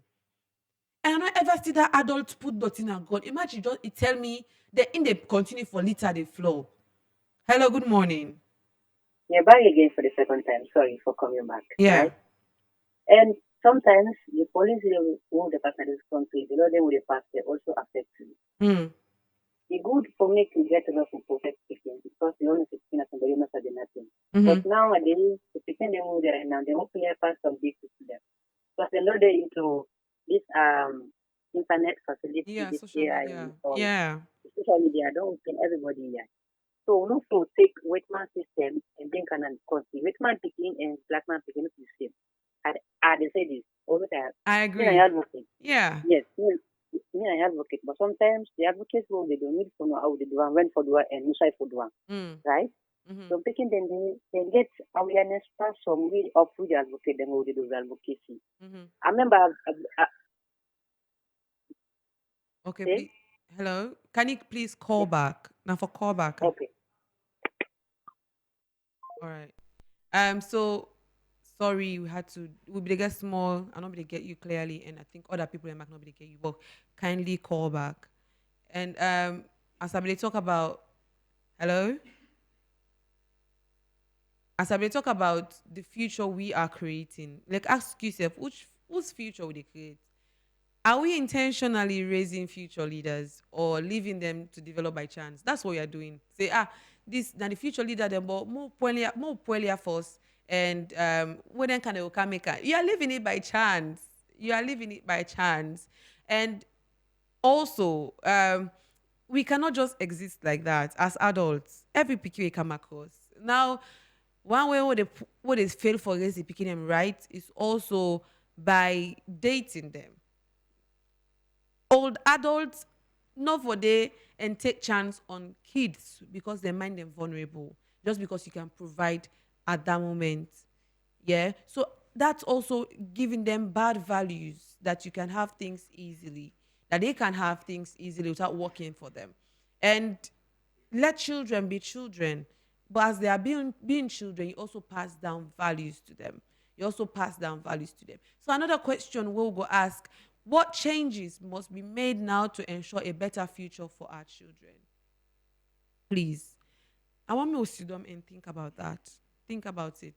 And I don't ever see that adult put dot in and gone. Imagine just it tell me the in they continue for litter the floor. Hello, good morning. Yeah, back again for the second time. Sorry for coming back. Yeah. Right? And sometimes the police will the pass in this country, the law they will pass, they also affect you. Hmm. It's good for me to get enough to protect people because the only thing that somebody must have nothing. Mm-hmm. But nowadays, the people they move there right now, they hopefully pass some big to them. Because they're not into this internet facility, Yeah, this social AI media. and all. Yeah. Social media don't open everybody here. So no to take white man system and bring an country. White man picking and black man picking is the same. I they say this all the time. I Me agree. I advocate. Yeah. Yes, me I advocate. But sometimes the advocates will they don't need to know how they do and when for do and who side for do, Mm. right? Mm-hmm. So picking them they get awareness from some way of who they advocate them how they do the advocacy. Mm-hmm. I remember Okay, say, please. Hello. Can you please call back? Now for call back. okay. All right. So sorry, we be get small. I not be get you clearly, and I think other people might not be get you, but kindly call back. And as I be talk about hello, as I be talk about the future we are creating, like ask yourself, whose future will they create? Are we intentionally raising future leaders or leaving them to develop by chance? That's what we are doing. Say, this now the future leader, them but more poorly first, and when then can they make it? You are living it by chance. You are living it by chance, and also we cannot just exist like that as adults. Every PQ we come across now. One way what is fail for raising picking them right is also by dating them old adults not for they and take chance on kids because they mind them vulnerable just because you can provide at that moment. Yeah, so that's also giving them bad values that you can have things easily, that they can have things easily without working for them. And let children be children. But as they are being children, you also pass down values to them. You also pass down values to them. So another question we'll go ask, what changes must be made now to ensure a better future for our children? Please. I want me to sit down and think about that. Think about it.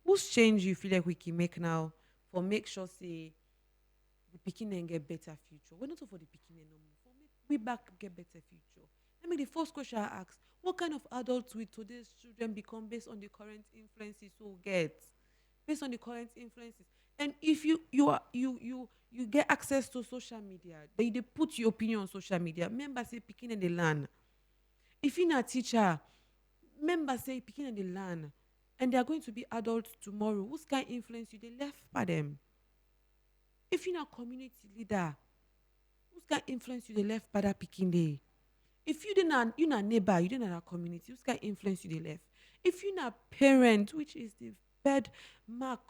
Whose change you feel like we can make now for make sure say the picking and get better future? We're not for the picking no more. For make we back get better future. Let me the first question I ask: what kind of adults will today's children become based on the current influences we get? Based on the current influences. And if you get access to social media, they put your opinion on social media. Remember, say picking and they learn. If you're not a teacher, remember say picking and they learn. And they are going to be adults tomorrow. Who's can influence you? They left by them. If you're not a community leader, who's can influence you? They left by that picking day. If you're not neighbor, you're not a community, who's can influence you? They left. If you're not a parent, which is the bed mark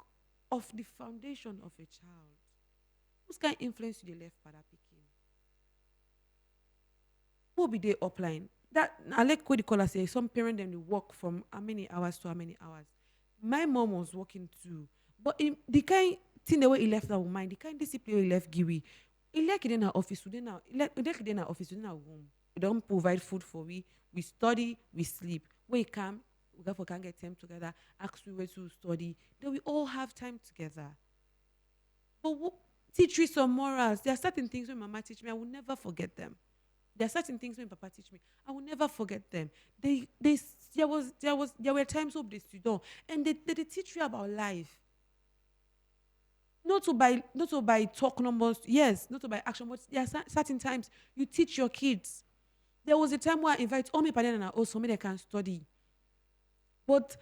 of the foundation of a child, who's can influence you? They left by that picking. Who will be there upline? That I like what the caller say. Some parents them they work from how many hours to how many hours. My mom was working too, but the kind thing the way he left our mind, the kind discipline he left Giwi, he like it in our office, we now like it in our office, we in our room. We don't provide food for we study, we sleep. We come, we go for can get time together, ask we where to study. Then we all have time together. But teach me some morals. There are certain things when Mama teach me, I will never forget them. There are certain things when Papa teach me, I will never forget them. There were times of this student, and they teach you about life. Not to by talk numbers, yes, not to by action, but there are certain times you teach your kids. There was a time where I invite all my parents and also so they can study. But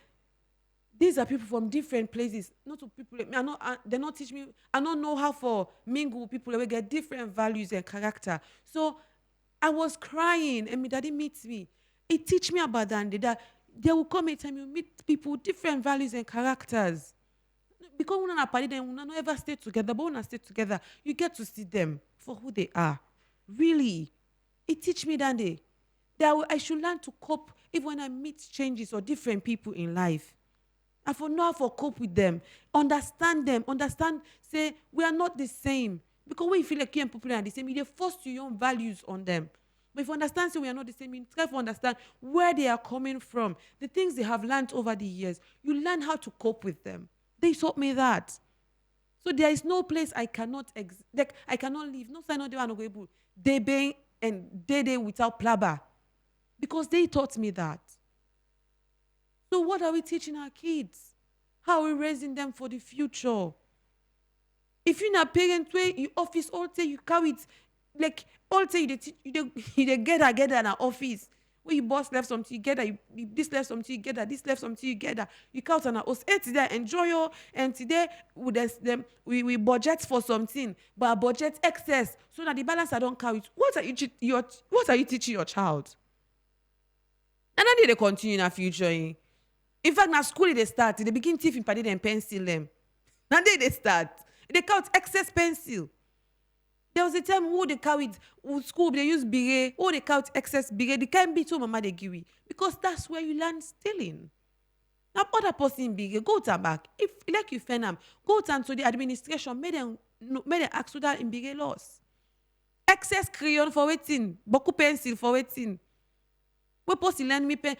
these are people from different places. Not to people. They not teach me. I don't know how for mingle with people. We get different values and character. So I was crying, and my daddy meets me. He teach me about that. That there will come a time you meet people with different values and characters. Because we not party them, we not ever stay together. But when I stay together, you get to see them for who they are. Really, it teach me that day that I should learn to cope even when I meet changes or different people in life. I for know how to cope with them, understand them, say we are not the same. Because when you feel like you and people are the same, you force your own values on them. But if you understand say we are not the same, you try to understand where they are coming from, the things they have learned over the years. You learn how to cope with them. They taught me that. So there is no place I cannot I cannot live. No sign of they are not able. They being and they without plaba. Because they taught me that. So what are we teaching our kids? How are we raising them for the future? If you're not parent way, you office all day, you carry it like all day you get in an office. When you boss left something together, this left something together, this left something together. You count on us. Hey, today enjoy your and today we budget for something, but our budget excess. So that the balance I don't carry. What are you teaching your child? And then they continue in our future. In fact, now school they start, they begin thieving padded and pencil them. Now they start. They count excess pencil. There was a time who they carried school, they use bigger, who they count excess bigger. They can't be too mama they give you. Because that's where you learn stealing. Now other person bigger, go to back. If like you fan them, go to the administration, made them ask to that in bigger loss. Excess crayon for waiting, boku pencil for waiting. We post lend me pen.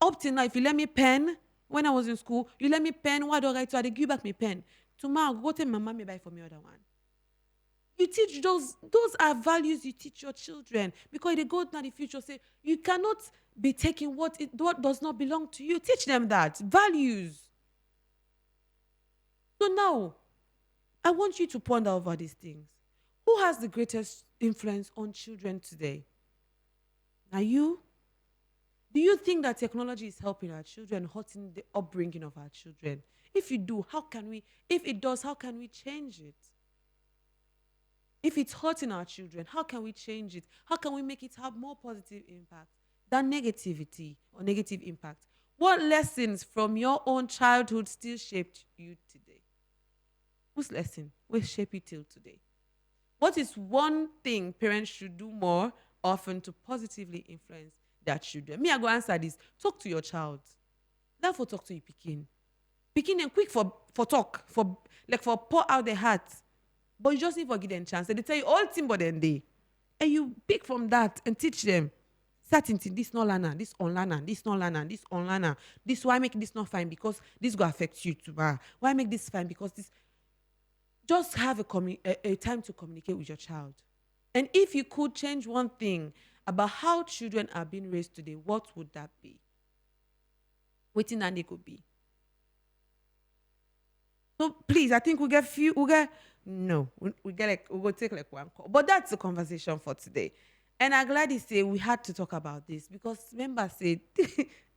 Up till now, if you let me pen when I was in school, you let me pen, what do I write? So I give back my pen. Tomorrow, go tell my mom buy for me other one. You teach those are values you teach your children. Because they go to the future, say, you cannot be taking what does not belong to you. Teach them that. Values. So now, I want you to ponder over these things. Who has the greatest influence on children today? Are you? Do you think that technology is helping our children, hurting the upbringing of our children? If you do, if it does, how can we change it? If it's hurting our children, how can we change it? How can we make it have more positive impact than negativity or negative impact? What lessons from your own childhood still shaped you today? Whose lesson will shape you till today? What is one thing parents should do more often to positively influence their children. Me, I go answer this. Talk to your child. Therefore, talk to your pikin. Pikin them quick for talk, for pour out their heart. But you just need to give them chance. They tell you all thing but then they. And you pick from that and teach them. Certain thing, this not learner, this on learner, this not learner, this on learner. This why make this not fine because this will affect you too. Why make this fine because this. Just have a time to communicate with your child. And if you could change one thing about how children are being raised today, what would that be? Waiting and they could be. So please, I think we go take like one call. But that's the conversation for today. And I'm glad you say we had to talk about this because members said,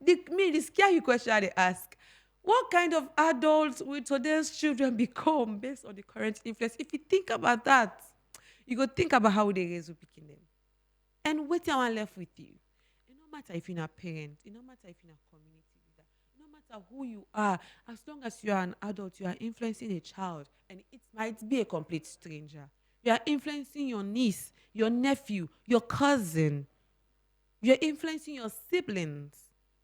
the scary question they ask, what kind of adults will today's children become based on the current influence? If you think about that, you go think about how they raise picking them. And what I want left with you. It no matter if you're a parent, it no matter if you're a community leader, no matter who you are, as long as you are an adult, you are influencing a child, and it might be a complete stranger. You are influencing your niece, your nephew, your cousin. You're influencing your siblings.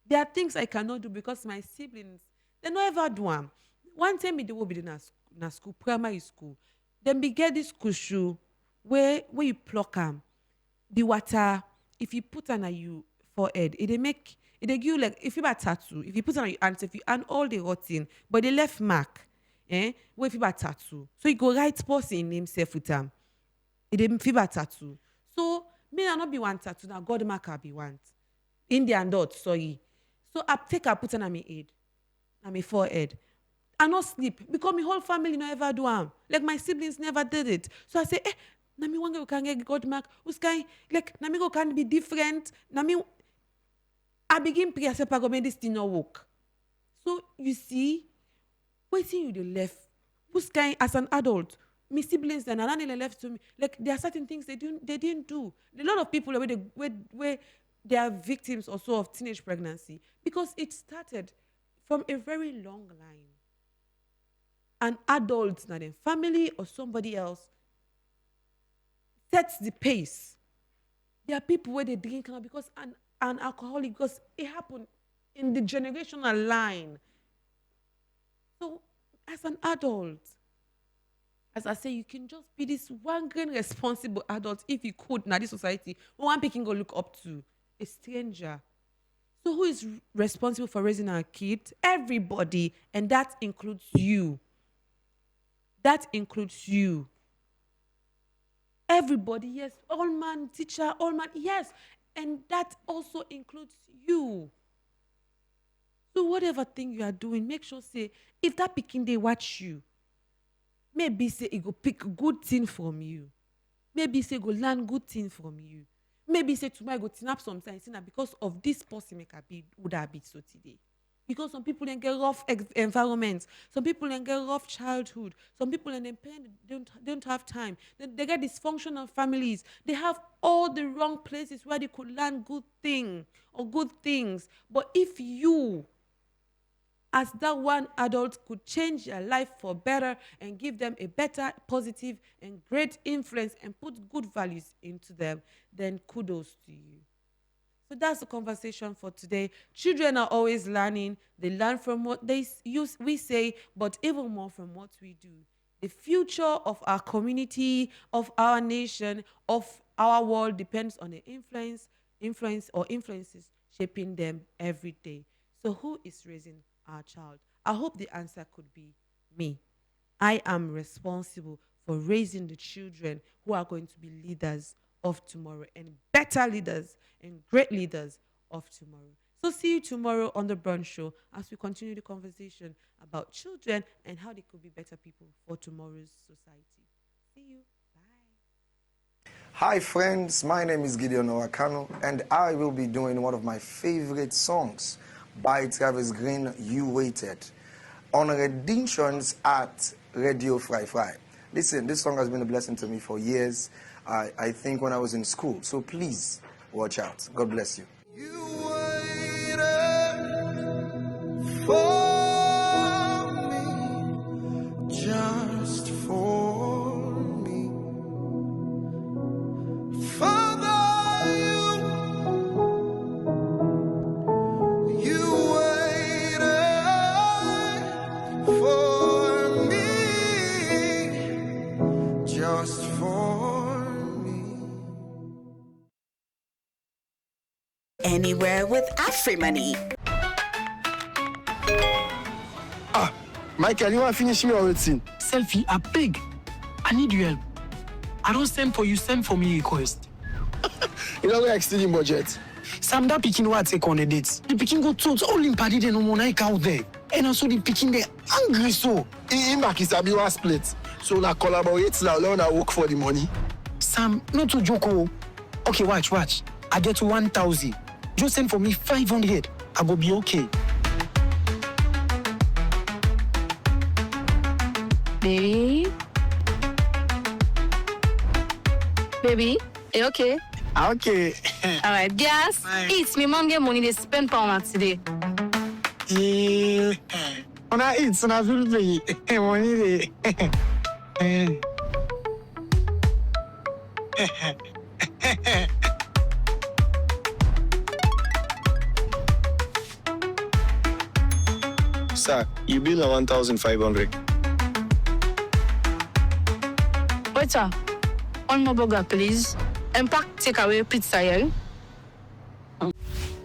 There are things I cannot do because my siblings, they don't ever do them. One time they will be in a school, primary school. Then we get this cushion where you pluck them. The water, if you put on your forehead, it give you like, if you have a tattoo, if you put on your hands, if you and all the rotten, but the left mark, where if you have a tattoo. So you go right person in himself with them. It didn't feel a tattoo. So me not be one tattoo, now God mark I be one. Indian dot, sorry. So I put on my head, on my forehead. I not sleep because my whole family no ever do am. Like my siblings never did it. So I say, na me wanga can get God mark. Like na me go can be different. Na me I begin pray say pa go make this thing not work. So you see, waiting you the left. Who's kind as an adult? My siblings then and they left to me. Like there are certain things they didn't do. A lot of people where they are victims also of teenage pregnancy because it started from a very long line. An adult, not a family or somebody else, sets the pace. There are people where they drink now because an alcoholic, because it happened in the generational line. So as an adult, as I say, you can just be this one grand responsible adult if you could in this society. One people go look up to a stranger. So who is responsible for raising our kid? Everybody, and that includes you. That includes you. Everybody, yes. All man, teacher, all man, yes. And that also includes you. So whatever thing you are doing, make sure say, if that picking they watch you, maybe say it go pick good thing from you. Maybe say go learn good thing from you. Maybe say tomorrow go snap sometimes because of this person would have been so today. Because some people then get rough environments. Some people then get rough childhood. Some people and their parents don't have time. They get dysfunctional families. They have all the wrong places where they could learn good thing or good things. But if you, as that one adult, could change their life for better and give them a better, positive, and great influence and put good values into them, then kudos to you. So that's the conversation for today. Children are always learning. They learn from what we say, but even more from what we do. The future of our community, of our nation, of our world depends on the influences shaping them every day. So who is raising our child? I hope the answer could be me. I am responsible for raising the children who are going to be leaders of tomorrow and better leaders and great leaders of tomorrow. So see you tomorrow on the Brunch Show as we continue the conversation about children and how they could be better people for tomorrow's society. See you. Bye. Hi friends, my name is Gideon Owakano and I will be doing one of my favorite songs by Travis Green, You Waited, on Redemptions at Radio Fry Fry. Listen, this song has been a blessing to me for years. I think when I was in school. So please watch out. God bless you. You waited for me, just for me. Father, you anywhere with AfriMoney. Michael, you want to finish me or waiting? Selfie, I beg. I need your help. I don't send for you, send for me request. You know we're exceeding budget. Sam, that picking what I take on the dates. The picking go totes all in party they no more like out there. And also the picking they angry so. In back is a biwa split. So na collaborate now, learn and work for the money. Sam, not to joke. Okay, watch. I get 1,000. Just send for me 500. I go be okay. Baby, you okay? Okay. Alright, yes. Eat. Me mom get money they spend for me today. On a eat, on a feel pay. Money dey. Sir, you bill na 1,500. Waiter, one more burger, please. And pack takeaway pizza, yeah?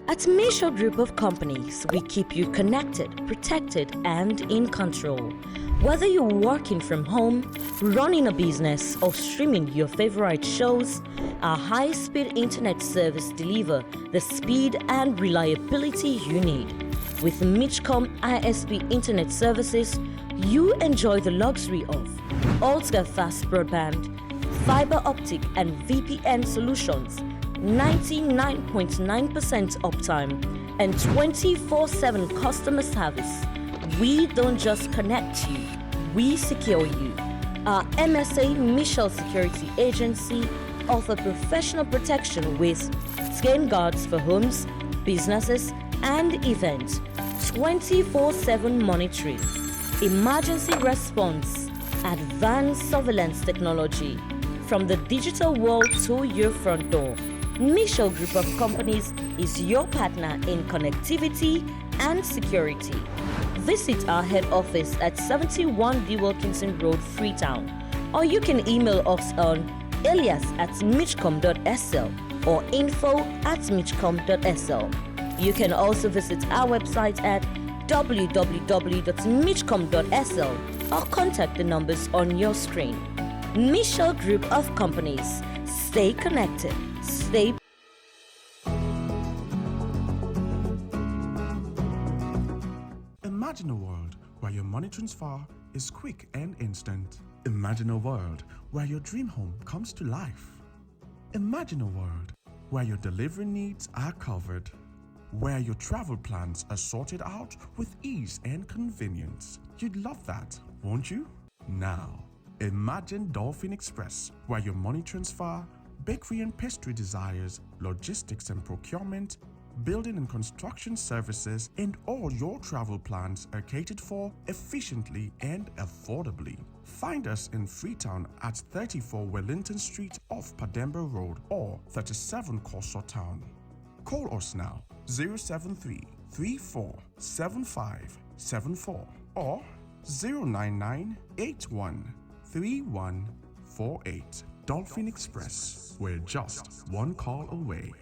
At Misho Group of Companies, we keep you connected, protected, and in control. Whether you're working from home, running a business, or streaming your favorite shows, our high-speed internet service delivers the speed and reliability you need. With Mitchcom ISP internet services, you enjoy the luxury of ultra-fast broadband, fiber optic and VPN solutions, 99.9% uptime, and 24/7 customer service. We don't just connect you, we secure you. Our MSA Michelle Security Agency offer professional protection with skin guards for homes, businesses, and events, 24/7 monitoring, emergency response, advanced surveillance technology, from the digital world to your front door. Michelle Group of Companies is your partner in connectivity and security. Visit our head office at 71 D. Wilkinson Road, Freetown, or you can email us on elias@mitchcom.sl or info@mitchcom.sl. You can also visit our website at www.mitchcom.sl or contact the numbers on your screen. Michelle Group of Companies. Stay connected. Stay. Imagine a world where your money transfer is quick and instant. Imagine a world where your dream home comes to life. Imagine a world where your delivery needs are covered, where your travel plans are sorted out with ease and convenience. You'd love that, won't you? Now, imagine Dolphin Express, where your money transfer, bakery and pastry desires, logistics and procurement, building and construction services, and all your travel plans are catered for efficiently and affordably. Find us in Freetown at 34 Wellington Street off Pademba Road or 37 Kosso Town. Call us now 073 3475 74 or 099 81 3148. Dolphin Express, we're just one call away.